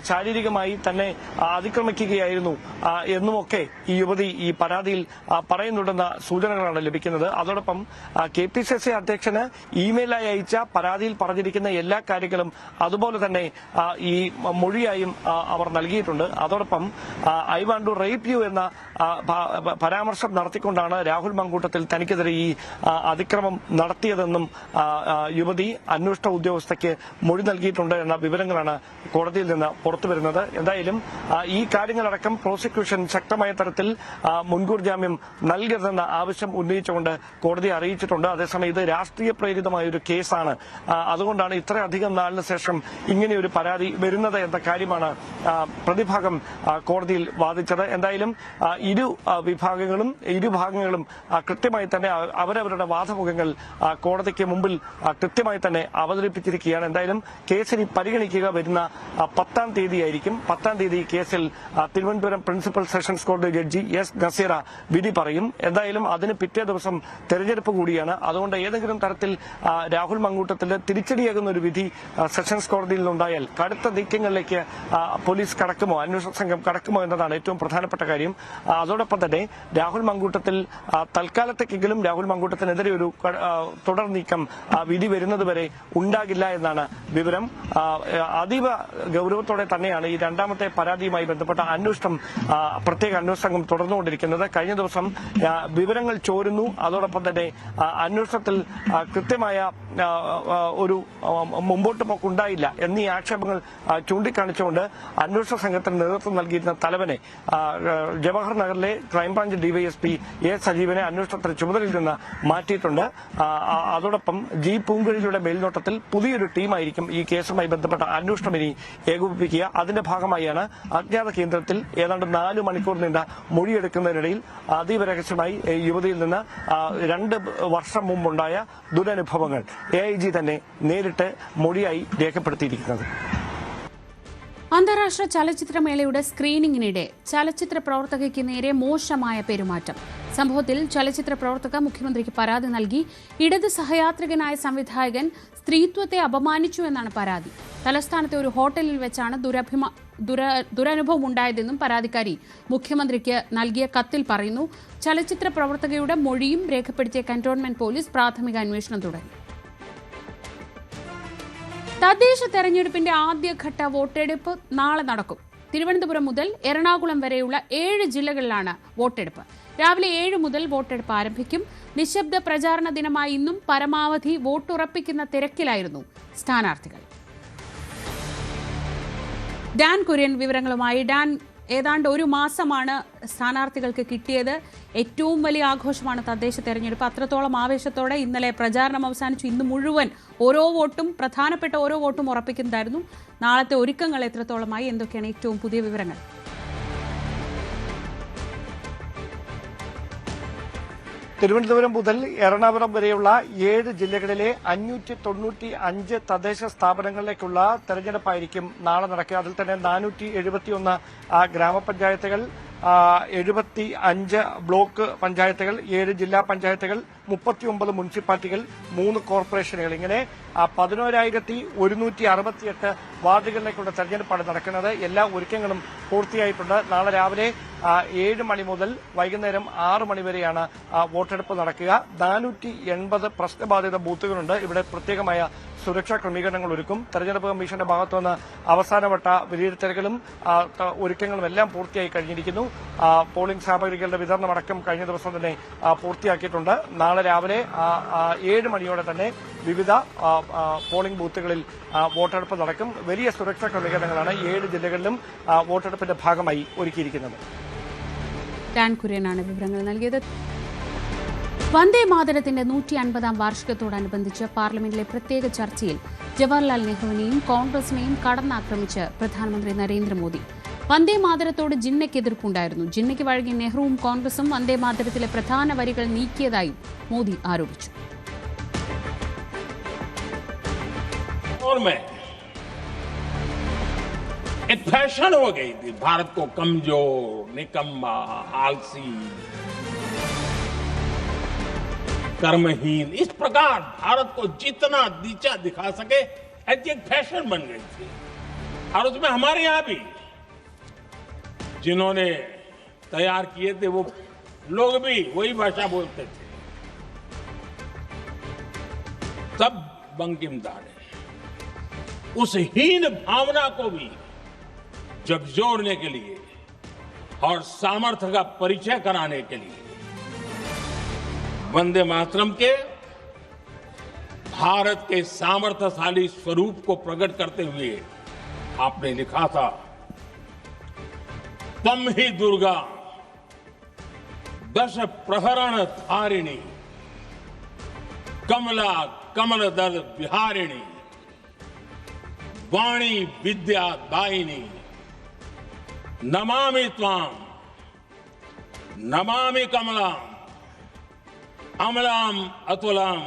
ശാരീരികമായി തന്നെ അതിക്രമിക്കുകയായിരുന്നു എന്നുമൊക്കെ ഈ യുവതി ഈ പരാതിയിൽ പറയുന്നുണ്ടെന്ന സൂചനകളാണ് ലഭിക്കുന്നത്. അതോടൊപ്പം KPCC അധ്യക്ഷന് ഇമെയിലായി അയച്ച പരാതിയിൽ പറഞ്ഞിരിക്കുന്ന എല്ലാ കാര്യങ്ങളും അതുപോലെ തന്നെ ഈ മൊഴിയായും അവർ നൽകിയിട്ടുണ്ട്. അതോടൊപ്പം I want to rape you എന്ന പരാമർശം നടത്തിക്കൊണ്ടാണ് രാഹുൽ മങ്കൂട്ടത്തിൽ തനിക്കെതിരെ ഈ അതിക്രമം നടത്തിയതെന്നും യുവതി അന്വേഷണ ഉദ്യോഗസ്ഥയ്ക്ക് മൊഴി നൽകിയിട്ടുണ്ട് എന്ന വിവരങ്ങളാണ് കോടതിയിൽ നിന്ന് പുറത്തുവരുന്നത്. എന്തായാലും ഈ കാര്യങ്ങളടക്കം പ്രോസിക്യൂഷൻ ശക്തമായ തരത്തിൽ മുൻകൂർ ജാമ്യം നൽകരുതെന്ന ആവശ്യം ഉന്നയിച്ചുകൊണ്ട് കോടതിയെ അറിയിച്ചിട്ടുണ്ട്. അതേസമയം ഇത് രാഷ്ട്രീയ പ്രേരിതമായ ഒരു കേസാണ്, അതുകൊണ്ടാണ് ഇത്രയധികം നാളിന് ശേഷം ഇങ്ങനെയൊരു പരാതി വരുന്നത് എന്ന കാര്യമാണ് പ്രതിഭാഗം കോടതിയിൽ വാദിച്ചത്. എന്തായാലും ഇരുഭാഗങ്ങളും കൃത്യമായി തന്നെ അവരവരുടെ വാദമുഖങ്ങൾ കോടതിക്ക് മുമ്പിൽ കൃത്യമായി തന്നെ അവതരിപ്പിച്ചിരിക്കുകയാണ്. എന്തായാലും കേസിന് പരിഗണിക്കുക വരുന്ന 10-ാം തീയതിയായിരിക്കും. 10-ാം തീയതി കേസിൽ തിരുവനന്തപുരം പ്രിൻസിപ്പൽ സെഷൻസ് കോടതി ജഡ്ജി എസ് നസീറ വിധി പറയും. എന്തായാലും അതിന് പിറ്റേ ദിവസം തെരഞ്ഞെടുപ്പ് കൂടിയാണ്. അതുകൊണ്ട് ഏതെങ്കിലും തരത്തിൽ രാഹുൽ മങ്കൂട്ടത്തിന് തിരിച്ചടിയാകുന്ന ഒരു വിധി സെഷൻസ് കോടതിയിൽ നിന്നുണ്ടായാൽ കടുത്ത നീക്കങ്ങളിലേക്ക് പോലീസ് കടക്കുമോ, അന്വേഷണ സംഘം കടക്കുമോ എന്നതാണ് ഏറ്റവും പ്രധാനപ്പെട്ട കാര്യം. അതോടൊപ്പം തന്നെ രാഹുൽ മങ്കൂട്ടത്തിൽ തൽക്കാലത്തേക്കെങ്കിലും രാഹുൽ മങ്കൂട്ടത്തിനെതിരെ ഒരു തുടർ നീക്കം വിധി വരുന്നതുവരെ ഉണ്ടാകില്ല എന്നാണ് വിവരം. അതീവ ഗൌരവത്തോടെ തന്നെയാണ് ഈ രണ്ടാമത്തെ പരാതിയുമായി ബന്ധപ്പെട്ട അന്വേഷണം പ്രത്യേക അന്വേഷണ സംഘം തുടർന്നുകൊണ്ടിരിക്കുന്നത്. കഴിഞ്ഞ ദിവസം വിവരങ്ങൾ ചോരുന്നു, അതോടൊപ്പം തന്നെ അന്വേഷണത്തിൽ കൃത്യമായ ഒരു മുമ്പോട്ട് പോക്കുണ്ടായില്ല എന്നീ ആക്ഷേപങ്ങൾ ചൂണ്ടിക്കാണിച്ചുകൊണ്ട് അന്വേഷണ സംഘത്തിന് നേതൃത്വം നൽകിയിരുന്ന തലവനെ ജവഹർ നഗറിലെ ക്രൈംബ്രാഞ്ച് ഡിവൈഎസ്പി എ സജീവനെ അന്വേഷണത്തിന് ചുമതലയിൽ നിന്ന് മാറ്റിയിട്ടുണ്ട്. അതോടൊപ്പം ജി പൂങ്കുഴലിയുടെ മേൽനോട്ടത്തിൽ പുതിയൊരു ടീമായിരിക്കും ഈ കേസുമായി ബന്ധപ്പെട്ട അന്വേഷണം ഇനി ഏകോപിപ്പിക്കുക. അതിന്റെ ഭാഗമായാണ് അജ്ഞാത കേന്ദ്രത്തിൽ ഏതാണ്ട് 4 മണിക്കൂർ നീണ്ട മൊഴിയെടുക്കുന്നതിനിടയിൽ അതീവ രഹസ്യമായി യുവതിയിൽ നിന്ന് 2 വർഷം മുമ്പുണ്ടായ ദുരനുഭവങ്ങൾ AIG തന്നെ നേരിട്ട് മൊഴിയായി രേഖപ്പെടുത്തിയിരിക്കുന്നത്. അന്താരാഷ്ട്ര ചലച്ചിത്രമേളയുടെ സ്ക്രീനിംഗിനിടെ ചലച്ചിത്ര പ്രവർത്തകയ്ക്ക് നേരെ മോശമായ പെരുമാറ്റം. സംഭവത്തിൽ ചലച്ചിത്ര പ്രവർത്തക മുഖ്യമന്ത്രിക്ക് പരാതി നൽകി. ഇടത് സഹയാത്രികനായ സംവിധായകൻ സ്ത്രീത്വത്തെ അപമാനിച്ചു എന്നാണ് പരാതി. തലസ്ഥാനത്തെ ഒരു ഹോട്ടലിൽ വെച്ചാണ് ദുരനുഭവം ഉണ്ടായതെന്നും പരാതിക്കാരി മുഖ്യമന്ത്രിക്ക് നൽകിയ കത്തിൽ പറയുന്നു. ചലച്ചിത്ര പ്രവർത്തകയുടെ മൊഴിയും രേഖപ്പെടുത്തിയ കന്റോൺമെന്റ് പോലീസ് പ്രാഥമിക അന്വേഷണം തുടങ്ങി. തദ്ദേശ തെരഞ്ഞെടുപ്പിന്റെ ആദ്യഘട്ട വോട്ടെടുപ്പ് നാളെ നടക്കും. തിരുവനന്തപുരം മുതൽ എറണാകുളം വരെയുള്ള 7 ജില്ലകളിലാണ് വോട്ടെടുപ്പ്. രാവിലെ 7 മുതൽ വോട്ടെടുപ്പ് ആരംഭിക്കും. നിശബ്ദ പ്രചാരണ ദിനമായി ഇന്നും പരമാവധി വോട്ടുറപ്പിക്കുന്ന തിരക്കിലായിരുന്നു സ്ഥാനാർത്ഥികൾ. ഡാൻ കുര്യൻ വിവരങ്ങളുമായി. ഡാൻ, ഏതാണ്ട് 1 മാസമാണ് സ്ഥാനാർത്ഥികൾക്ക് കിട്ടിയത്. ഏറ്റവും വലിയ ആഘോഷമാണ് തദ്ദേശ തെരഞ്ഞെടുപ്പ്. അത്രത്തോളം ആവേശത്തോടെ ഇന്നലെ പ്രചാരണം അവസാനിച്ചു. ഇന്ന് മുഴുവൻ പ്രധാനപ്പെട്ട ഓരോ വോട്ടും ഉറപ്പിക്കുന്നതായിരുന്നു. നാളത്തെ ഒരുക്കങ്ങൾ എത്രത്തോളമായി, എന്തൊക്കെയാണ് ഏറ്റവും പുതിയ വിവരങ്ങൾ? തിരുവനന്തപുരം മുതൽ എറണാകുളം വരെയുള്ള 7 ജില്ലകളിലെ 595 തദ്ദേശ സ്ഥാപനങ്ങളിലേക്കുള്ള തെരഞ്ഞെടുപ്പായിരിക്കും നാളെ നടക്കുക. അതിൽ തന്നെ 471 ഗ്രാമപഞ്ചായത്തുകൾ, 75 ബ്ലോക്ക് പഞ്ചായത്തുകൾ, 7 ജില്ലാ പഞ്ചായത്തുകൾ, 39 മുനിസിപ്പാലിറ്റികൾ, 3 കോർപ്പറേഷനുകൾ, ഇങ്ങനെ 11,168 വാർഡുകളിലേക്കുള്ള തെരഞ്ഞെടുപ്പാണ് നടക്കുന്നത്. എല്ലാ ഒരുക്കങ്ങളും പൂർത്തിയായിട്ടുണ്ട്. നാളെ രാവിലെ 7 മണി മുതൽ വൈകുന്നേരം 6 മണി വരെയാണ് വോട്ടെടുപ്പ് നടക്കുക. 480 പ്രശ്നബാധിത ബൂത്തുകളുണ്ട്. ഇവിടെ പ്രത്യേകമായ സുരക്ഷാ ക്രമീകരണങ്ങൾ ഒരുക്കും. തെരഞ്ഞെടുപ്പ് കമ്മീഷന്റെ ഭാഗത്തുനിന്ന് അവസാനവട്ട വിലയിരുത്തലുകളും ഒരുക്കങ്ങളും എല്ലാം പൂർത്തിയായി കഴിഞ്ഞിരിക്കുന്നു. പോളിംഗ് സാമഗ്രികളുടെ വിതരണം അടക്കം കഴിഞ്ഞ ദിവസം തന്നെ പൂർത്തിയാക്കിയിട്ടുണ്ട്. നാളെ രാവിലെ 7 മണിയോടെ തന്നെ വിവിധ പോളിംഗ് ബൂത്തുകളിൽ വോട്ടെടുപ്പ് നടക്കും. വലിയ സുരക്ഷാ ക്രമീകരണങ്ങളാണ് 7 ജില്ലകളിലും വോട്ടെടുപ്പിന്റെ ഭാഗമായി ഒരുക്കിയിരിക്കുന്നത്. ഡാൻ കുര്യനാണ് വിവരങ്ങൾ നൽകിയത്. വന്ദേ മാതരത്തിന്റെ 150ാം വാർഷികത്തോടനുബന്ധിച്ച് പാർലമെന്റിലെ പ്രത്യേക ചർച്ചയിൽ ജവഹർലാൽ നെഹ്റുവിനെയും കോൺഗ്രസിനെയും കടന്നാക്രമിച്ച് പ്രധാനമന്ത്രി നരേന്ദ്രമോദി. വന്ദേ മാതരത്തോട് ജിന്നയ്ക്ക് എതിർപ്പുണ്ടായിരുന്നു. ജിന്നയ്ക്ക് വഴങ്ങി നെഹ്റുവും കോൺഗ്രസും വന്ദേ മാതരത്തിലെ പ്രധാന വരികൾ നീക്കിയതായും മോദി ആരോപിച്ചു. एक फैशन हो गई थी भारत को कमजोर, निकम्मा, आलसी, कर्महीन, इस प्रकार भारत को जितना नीचा दिखा सके ऐसी एक फैशन बन गई थी. और उसमें हमारे यहां भी जिन्होंने तैयार किए थे वो लोग भी वही भाषा बोलते थे. सब बंकिम दा ने उस हीन भावना को भी झकझोरने के लिए और सामर्थ्य का परिचय कराने के लिए वंदे मातरम के भारत के सामर्थ्यशाली स्वरूप को प्रकट करते हुए आपने लिखा था, तम ही दुर्गा दश प्रहरण धारिणी कमला कमलदल विहारिणी वाणी विद्या दायिनी नमामि त्वाम नमामि कमलाम अमलाम अतुलाम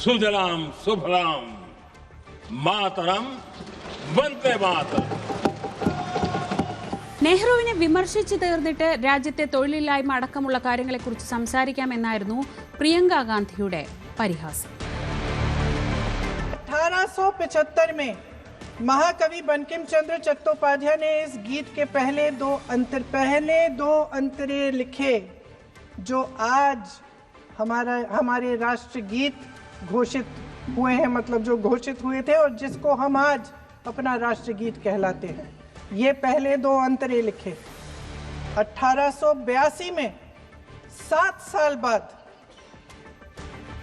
सुजलाम सुफलाम मातरम वंदे मातरम. നെഹ്റുവിനെ വിമർശിച്ചു തീർന്നിട്ട് രാജ്യത്തെ തൊഴിലില്ലായ്മ അടക്കമുള്ള കാര്യങ്ങളെക്കുറിച്ച് സംസാരിക്കാമെന്നായിരുന്നു പ്രിയങ്ക ഗാന്ധിയുടെ പരിഹാസം. 1875 में महाकवि बंकिम चंद्र चट्टोपाध्याय ने इस गीत के पहले दो अंतरे लिखे जो आज हमारे राष्ट्र गीत घोषित हुए हैं, मतलब जो घोषित हुए थे और जिसको हम आज अपना राष्ट्र गीत कहलाते हैं. ये पहले दो अंतरे लिखे. 1882 में 7 साल बाद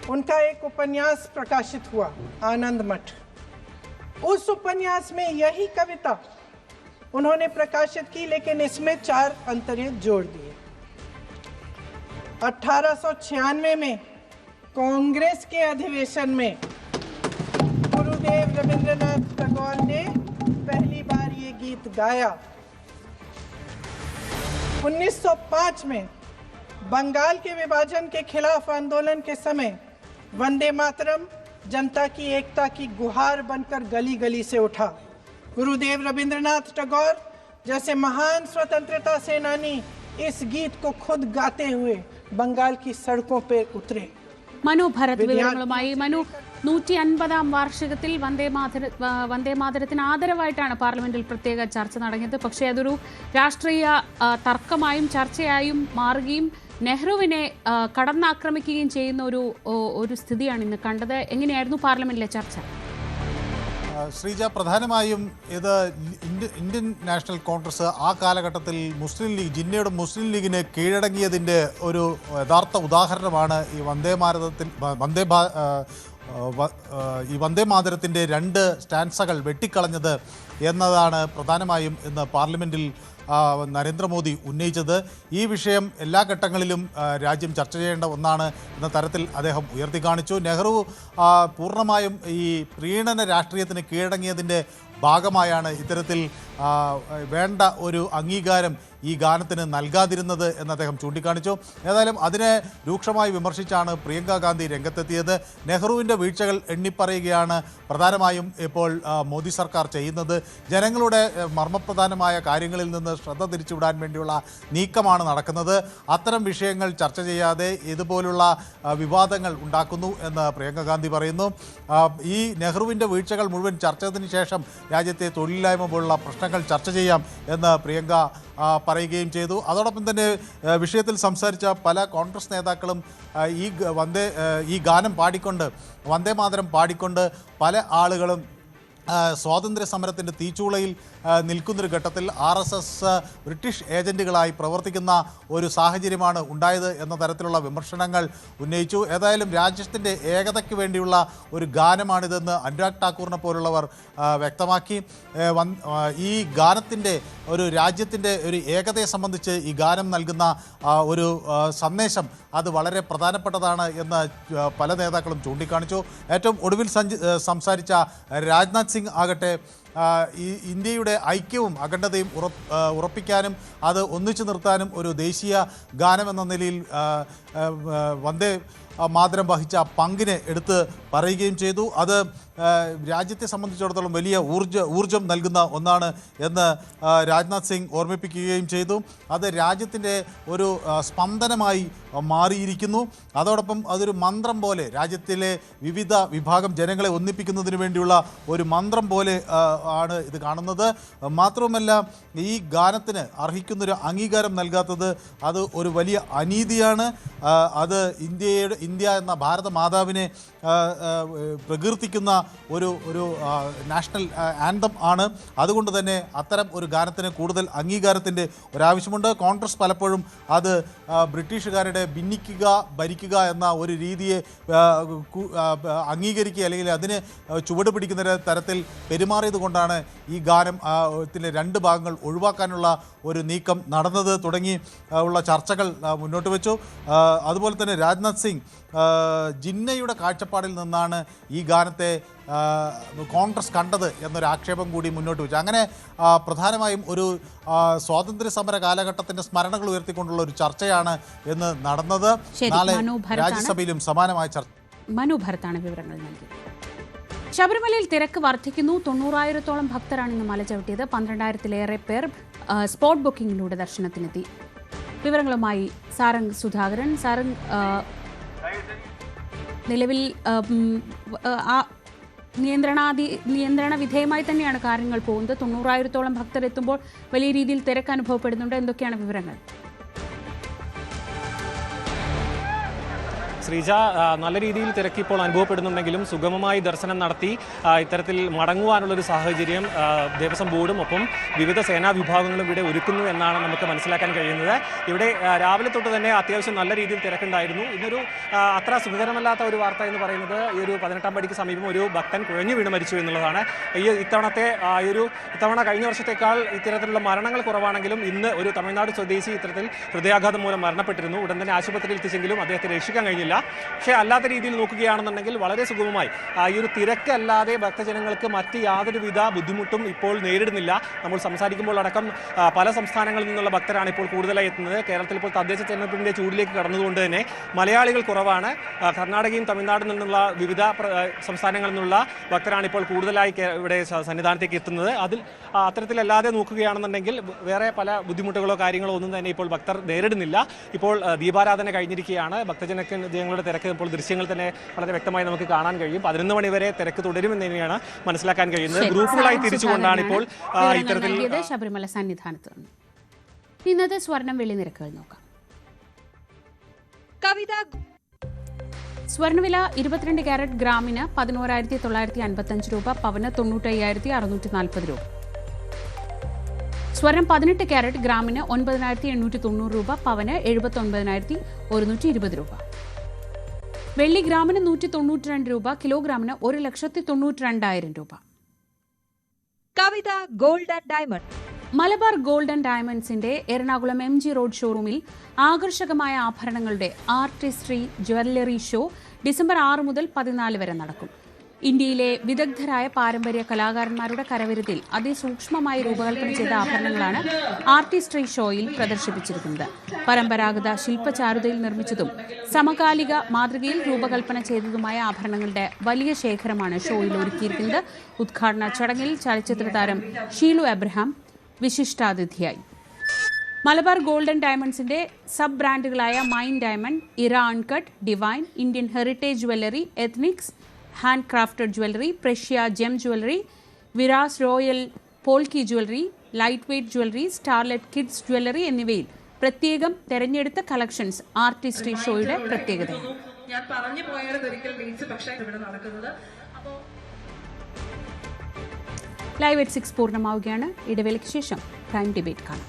उनका एक उपन्यास प्रकाशित हुआ, आनंद मठ. उस उपन्यास में यही कविता उन्होंने प्रकाशित की, लेकिन इसमें 4 अंतरे जोड़ दिए. 1896 में कांग्रेस के अधिवेशन में गुरुदेव रविंद्रनाथ टैगोर ने पहली बार ये गीत गाया. 1905 में बंगाल के विभाजन के खिलाफ आंदोलन के समय वंदे मातरम जनता की एकता की गुहार बनकर गली गली से उठा. गुरुदेव रविंद्रनाथ टैगोर जैसे महान स्वतंत्रता सेनानी इस गीत को खुद गाते हुए बंगाल की सड़कों पर उतरे. മനു ഭരത് വിവരങ്ങളുമായി. മനു, 150-ാം വാർഷികത്തിൽ വന്ദേമാതരത്തിന് ആദരവായിട്ടാണ് പാർലമെന്റിൽ പ്രത്യേക ചർച്ച നടന്നത്. പക്ഷേ അതൊരു രാഷ്ട്രീയ തർക്കമായും ചർച്ചയായും മാറുകയും നെഹ്റുവിനെ കടന്നാക്രമിക്കുകയും ചെയ്യുന്ന ഒരു സ്ഥിതിയാണ് ഇന്ന് കണ്ടത്. എങ്ങനെയായിരുന്നു പാർലമെന്റിലെ ചർച്ച? ശ്രീജ, പ്രധാനമായും ഇത് ഇന്ത്യൻ നാഷണൽ കോൺഗ്രസ് ആ കാലഘട്ടത്തിൽ മുസ്ലിം ലീഗ്, ജിന്നയുടെ മുസ്ലിം ലീഗിന് കീഴടങ്ങിയതിൻ്റെ ഒരു യഥാർത്ഥ ഉദാഹരണമാണ് ഈ വന്ദേമാതരത്തിൻ്റെ 2 സ്റ്റാൻസകൾ വെട്ടിക്കളഞ്ഞത് എന്നതാണ് പ്രധാനമായും ഇന്ന് പാർലമെൻറ്റിൽ നരേന്ദ്രമോദി ഉന്നയിച്ചത്. ഈ വിഷയം എല്ലാ ഘട്ടങ്ങളിലും രാജ്യം ചർച്ച ചെയ്യേണ്ട ഒന്നാണ് എന്ന തരത്തിൽ അദ്ദേഹം ഉയർത്തി കാണിച്ചു. നെഹ്റു പൂർണ്ണമായും ഈ പ്രീണന രാഷ്ട്രീയത്തിന് കീഴടങ്ങിയതിൻ്റെ ഭാഗമായാണ് ഇത്തരത്തിൽ വേണ്ട ഒരു അംഗീകാരം ഈ ഗാനത്തിന് നൽകാതിരുന്നത് എന്ന് അദ്ദേഹം ചൂണ്ടിക്കാണിച്ചു. ഏതായാലും അതിനെ രൂക്ഷമായി വിമർശിച്ചാണ് പ്രിയങ്ക ഗാന്ധി രംഗത്തെത്തിയത്. നെഹ്റുവിൻ്റെ വീഴ്ചകൾ എണ്ണിപ്പറയുകയാണ് പ്രധാനമായും ഇപ്പോൾ മോദി സർക്കാർ ചെയ്യുന്നത്. ജനങ്ങളുടെ മർമ്മപ്രധാനമായ കാര്യങ്ങളിൽ നിന്ന് ശ്രദ്ധ തിരിച്ചുവിടാൻ വേണ്ടിയുള്ള നീക്കമാണ് നടക്കുന്നത്. അത്തരം വിഷയങ്ങൾ ചർച്ച ചെയ്യാതെ ഇതുപോലുള്ള വിവാദങ്ങൾ ഉണ്ടാക്കുന്നു എന്ന് പ്രിയങ്ക ഗാന്ധി പറയുന്നു. ഈ നെഹ്റുവിൻ്റെ വീഴ്ചകൾ മുഴുവൻ ചർച്ചതിന് ശേഷം രാജ്യത്തെ തൊഴിലില്ലായ്മ പോലുള്ള പ്രശ്നങ്ങൾ ചർച്ച ചെയ്യാം എന്ന് പ്രിയങ്ക പറയുകയും ചെയ്തു. അതോടൊപ്പം തന്നെ വിഷയത്തിൽ സംസാരിച്ച പല കോൺഗ്രസ് നേതാക്കളും ഈ ഗാനം പാടിക്കൊണ്ട്, വന്ദേമാതരം പാടിക്കൊണ്ട് പല ആളുകളും സ്വാതന്ത്ര്യ സമരത്തിൻ്റെ തീച്ചൂളയിൽ നിൽക്കുന്നൊരു ഘട്ടത്തിൽ RSS ബ്രിട്ടീഷ് ഏജൻറ്റുകളായി പ്രവർത്തിക്കുന്ന ഒരു സാഹചര്യമാണ് ഉണ്ടായത് എന്ന തരത്തിലുള്ള വിമർശനങ്ങൾ ഉന്നയിച്ചു. ഏതായാലും രാജ്യത്തിൻ്റെ ഏകതയ്ക്ക് വേണ്ടിയുള്ള ഒരു ഗാനമാണിതെന്ന് അനുരാഗ് ഠാക്കൂറിനെ പോലുള്ളവർ വ്യക്തമാക്കി. ഈ ഗാനത്തിൻ്റെ ഒരു രാജ്യത്തിൻ്റെ ഒരു ഏകതയെ സംബന്ധിച്ച് ഈ ഗാനം നൽകുന്ന ഒരു സന്ദേശം അത് വളരെ പ്രധാനപ്പെട്ടതാണ് എന്ന് പല നേതാക്കളും ചൂണ്ടിക്കാണിച്ചു. ഏറ്റവും ഒടുവിൽ സംസാരിച്ച രാജ്നാഥ് സിംഗ് ആകട്ടെ ഈ ഇന്ത്യയുടെ ഐക്യവും അഖണ്ഡതയും ഉറപ്പിക്കാനും അത് ഒന്നിച്ചു നിർത്താനും ഒരു ദേശീയ ഗാനമെന്ന നിലയിൽ വന്ദേ മാതരം വഹിച്ച പങ്കിനെ എടുത്ത് പറയുകയും ചെയ്തു. അത് രാജ്യത്തെ സംബന്ധിച്ചിടത്തോളം വലിയ ഊർജം നൽകുന്ന ഒന്നാണ് എന്ന് രാജ്നാഥ് സിംഗ് ഓർമ്മിപ്പിക്കുകയും ചെയ്തു. അത് രാജ്യത്തിൻ്റെ ഒരു സ്പന്ദനമായി മാറിയിരിക്കുന്നു. അതോടൊപ്പം അതൊരു മന്ത്രം പോലെ രാജ്യത്തിലെ വിവിധ വിഭാഗം ജനങ്ങളെ ഒന്നിപ്പിക്കുന്നതിന് വേണ്ടിയുള്ള ഒരു മന്ത്രം പോലെ ആണ് ഇത് കാണുന്നത്. മാത്രവുമല്ല ഈ ഗാനത്തിന് അർഹിക്കുന്നൊരു അംഗീകാരം നൽകാത്തത് അത് ഒരു വലിയ അനീതിയാണ്. അത് ഇന്ത്യ എന്ന ഭാരത മാതാവിനെ പ്രകീർത്തിക്കുന്ന ഒരു നാഷണൽ ആന്തം ആണ്. അതുകൊണ്ട് തന്നെ അത്തരം ഒരു ഗാനത്തിന് കൂടുതൽ അംഗീകാരത്തിൻ്റെ ഒരാവശ്യമുണ്ട്. കോൺഗ്രസ് പലപ്പോഴും അത് ബ്രിട്ടീഷുകാരുടെ ഭിന്നിക്കുക ഭരിക്കുക എന്ന ഒരു രീതിയെ അംഗീകരിക്കുക അല്ലെങ്കിൽ അതിന് ചുവട് പിടിക്കുന്ന തരത്തിൽ പെരുമാറിയത് കൊണ്ടാണ് ഈ ഗാനത്തിൻ്റെ 2 ഭാഗങ്ങൾ ഒഴിവാക്കാനുള്ള ഒരു നീക്കം നടന്നത് തുടങ്ങി ഉള്ള ചർച്ചകൾ മുന്നോട്ട് വെച്ചു. അതുപോലെ തന്നെ രാജ്നാഥ് സിംഗ് ജിന്നയുടെ കാഴ്ചപ്പാടിൽ നിന്നാണ് ഈ ഗാനത്തെ കോൺഗ്രസ് കണ്ടത് എന്നൊരു ആക്ഷേപം കൂടി മുന്നോട്ട് വെച്ചു. അങ്ങനെ പ്രധാനമായും ഒരു സ്വാതന്ത്ര്യ സമര കാലഘട്ടത്തിൻ്റെ സ്മരണകൾ ഉയർത്തിക്കൊണ്ടുള്ള ഒരു ചർച്ചയാണ് ഇന്ന് നടന്നത്. നാളെ രാജ്യസഭയിലും സമാനമായ ചർച്ച. മനു ഭരത്താണ് വിവരങ്ങൾ നൽകിയത്. ശബരിമലയിൽ തിരക്ക് വർദ്ധിക്കുന്നു. 90,000-ഓളം ഭക്തരാണ് ഇന്ന് മല ചവിട്ടിയത്. 12,000-ലേറെ പേർ സ്പോട്ട് ബുക്കിംഗിലൂടെ ദർശനത്തിനെത്തി. വിവരങ്ങളുമായി സാരംഗ് സുധാകരൻ. സാരംഗ്, നിലവിൽ നിയന്ത്രണ വിധേയമായി തന്നെയാണ് കാര്യങ്ങൾ പോകുന്നത്. 90,000-ഓളം ഭക്തർ എത്തുമ്പോൾ വലിയ രീതിയിൽ തിരക്ക് അനുഭവപ്പെടുന്നുണ്ട്. എന്തൊക്കെയാണ് വിവരങ്ങൾ? ശ്രീജ, നല്ല രീതിയിൽ തിരക്ക് ഇപ്പോൾ അനുഭവപ്പെടുന്നുണ്ടെങ്കിലും സുഗമമായി ദർശനം നടത്തി ഇത്തരത്തിൽ മടങ്ങുവാനുള്ളൊരു സാഹചര്യം ദേവസ്വം ബോർഡും ഒപ്പം വിവിധ സേനാ വിഭാഗങ്ങളും ഇവിടെ ഒരുക്കുന്നു എന്നാണ് നമുക്ക് മനസ്സിലാക്കാൻ കഴിയുന്നത്. ഇവിടെ രാവിലെ തൊട്ട് തന്നെ അത്യാവശ്യം നല്ല രീതിയിൽ തിരക്കുണ്ടായിരുന്നു. ഇന്നൊരു അത്ര സുഖകരമല്ലാത്ത ഒരു വാർത്ത എന്ന് പറയുന്നത് ഈ ഒരു 18-ാം പടിക്ക് സമീപം ഒരു ഭക്തൻ കുഴഞ്ഞു വീണ് മരിച്ചു എന്നുള്ളതാണ്. ഇത്തവണ കഴിഞ്ഞ വർഷത്തേക്കാൾ ഇത്തരത്തിലുള്ള മരണങ്ങൾ കുറവാണെങ്കിലും ഇന്ന് ഒരു തമിഴ്നാട് സ്വദേശി ഇത്തരത്തിൽ ഹൃദയാഘാതം മൂലം മരണപ്പെട്ടിരുന്നു. ഉടൻ തന്നെ ആശുപത്രിയിൽ എത്തിച്ചെങ്കിലും അദ്ദേഹത്തെ രക്ഷിക്കാൻ കഴിഞ്ഞില്ല. പക്ഷേ അല്ലാത്ത രീതിയിൽ നോക്കുകയാണെന്നുണ്ടെങ്കിൽ വളരെ സുഗമമായി ഈ ഒരു തിരക്കല്ലാതെ ഭക്തജനങ്ങൾക്ക് മറ്റ് യാതൊരുവിധ ബുദ്ധിമുട്ടും ഇപ്പോൾ നേരിടുന്നില്ല. നമ്മൾ സംസാരിക്കുമ്പോൾ അടക്കം പല സംസ്ഥാനങ്ങളിൽ നിന്നുള്ള ഭക്തരാണ് ഇപ്പോൾ കൂടുതലായി എത്തുന്നത്. കേരളത്തിൽ ഇപ്പോൾ തദ്ദേശ തെരഞ്ഞെടുപ്പിൻ്റെ ചൂടിലേക്ക് കടന്നുകൊണ്ട് തന്നെ മലയാളികൾ കുറവാണ്. കർണാടകയും തമിഴ്നാട്ടിൽ നിന്നുള്ള വിവിധ സംസ്ഥാനങ്ങളിൽ നിന്നുള്ള ഭക്തരാണ് ഇപ്പോൾ കൂടുതലായി ഇവിടെ സന്നിധാനത്തേക്ക് എത്തുന്നത്. അത്തരത്തിലല്ലാതെ നോക്കുകയാണെന്നുണ്ടെങ്കിൽ വേറെ പല ബുദ്ധിമുട്ടുകളോ കാര്യങ്ങളോ ഒന്നും തന്നെ ഇപ്പോൾ ഭക്തർ നേരിടുന്നില്ല. ഇപ്പോൾ ദീപാരാധന കഴിഞ്ഞിരിക്കുകയാണ്. ഭക്തജനങ്ങളുടെ തിരക്ക് ഇപ്പോൾ ദൃശ്യങ്ങൾ തന്നെ വളരെ വ്യക്തമായി നമുക്ക് കാണാൻ കഴിയും. 11 മണി വരെ തിരക്ക് തുടരുമെന്ന് തന്നെയാണ് മനസ്സിലാക്കാൻ കഴിയുന്നത്. ഗ്രൂപ്പുകളായി തിരിച്ചുകൊണ്ടാണ് ഇപ്പോൾ ഇത്തരത്തിൽ ശബരിമല സന്നിധാനത്ത്. ഇന്നത്തെ സ്വർണം വെള്ളി നിരക്കുകൾ നോക്കാം. സ്വർണ്ണവില 22 ക്യാരറ്റ് ഗ്രാമിന് 11,955 രൂപ, പവന് 95,640 രൂപ. സ്വർണം 18 ക്യാരറ്റ് ഗ്രാമിന് 9,890 രൂപ, പവന് 79,120 രൂപ. വെള്ളി ഗ്രാമിന് 192 രൂപ, കിലോഗ്രാമിന് 1,92,000 രൂപ. Kavitha gold and diamond. Malabar gold and ഡയമണ്ട്സിന്റെ എറണാകുളം MG റോഡ് ഷോറൂമിൽ ആകർഷകമായ ആഭരണങ്ങളുടെ ആർട്ടിസ്ട്രി ജ്വല്ലറി ഷോ ഡിസംബർ 6 മുതൽ 14 വരെ നടക്കും. ഇന്ത്യയിലെ വിദഗ്ധരായ പാരമ്പര്യ കലാകാരന്മാരുടെ കരവിരുതിൽ അതിസൂക്ഷ്മമായി രൂപകൽപ്പന ചെയ്ത ആഭരണങ്ങളാണ് ആർട്ടിസ്ട്രി ഷോയിൽ പ്രദർശിപ്പിച്ചിരിക്കുന്നത്. പരമ്പരാഗത ശില്പചാരുതയിൽ നിർമ്മിച്ചതും സമകാലിക മാതൃകയിൽ രൂപകൽപ്പന ചെയ്തതുമായ ആഭരണങ്ങളുടെ വലിയ ശേഖരമാണ് ഷോയിൽ ഒരുക്കിയിരിക്കുന്നത്. ഉദ്ഘാടന ചടങ്ങിൽ ചലച്ചിത്ര താരം ഷീലു എബ്രഹാം വിശിഷ്ടാതിഥിയായി. മലബാർ ഗോൾഡ് ആൻഡ് ഡയമണ്ട്സിന്റെ സബ് ബ്രാൻഡുകളായ mine diamond, Era uncut, divine, Indian heritage jewellery, ethnics, hand crafted jewellery, Precia gem jewellery, Viraaz royal polki jewellery, light weight jewellery, starlet kids jewellery എന്നിവയിൽ പ്രത്യേകം തെരഞ്ഞെടുത്ത കളക്ഷൻസ് ആർട്ടിസ്ട്രി ഷോയുടെ പ്രത്യേകതയാണ്. ഞാൻ പറഞ്ഞു പോയത് ഒരിക്കൽ ബീച്ച് പക്ഷേ ഇവിടെ നടക്കുന്നത്. ലൈവ് at 6 പൂർണ്ണമാവുകയാണ്. ഇടവേളയ്ക്ക് ശേഷം പ്രൈം ഡിബേറ്റ് കാണാം.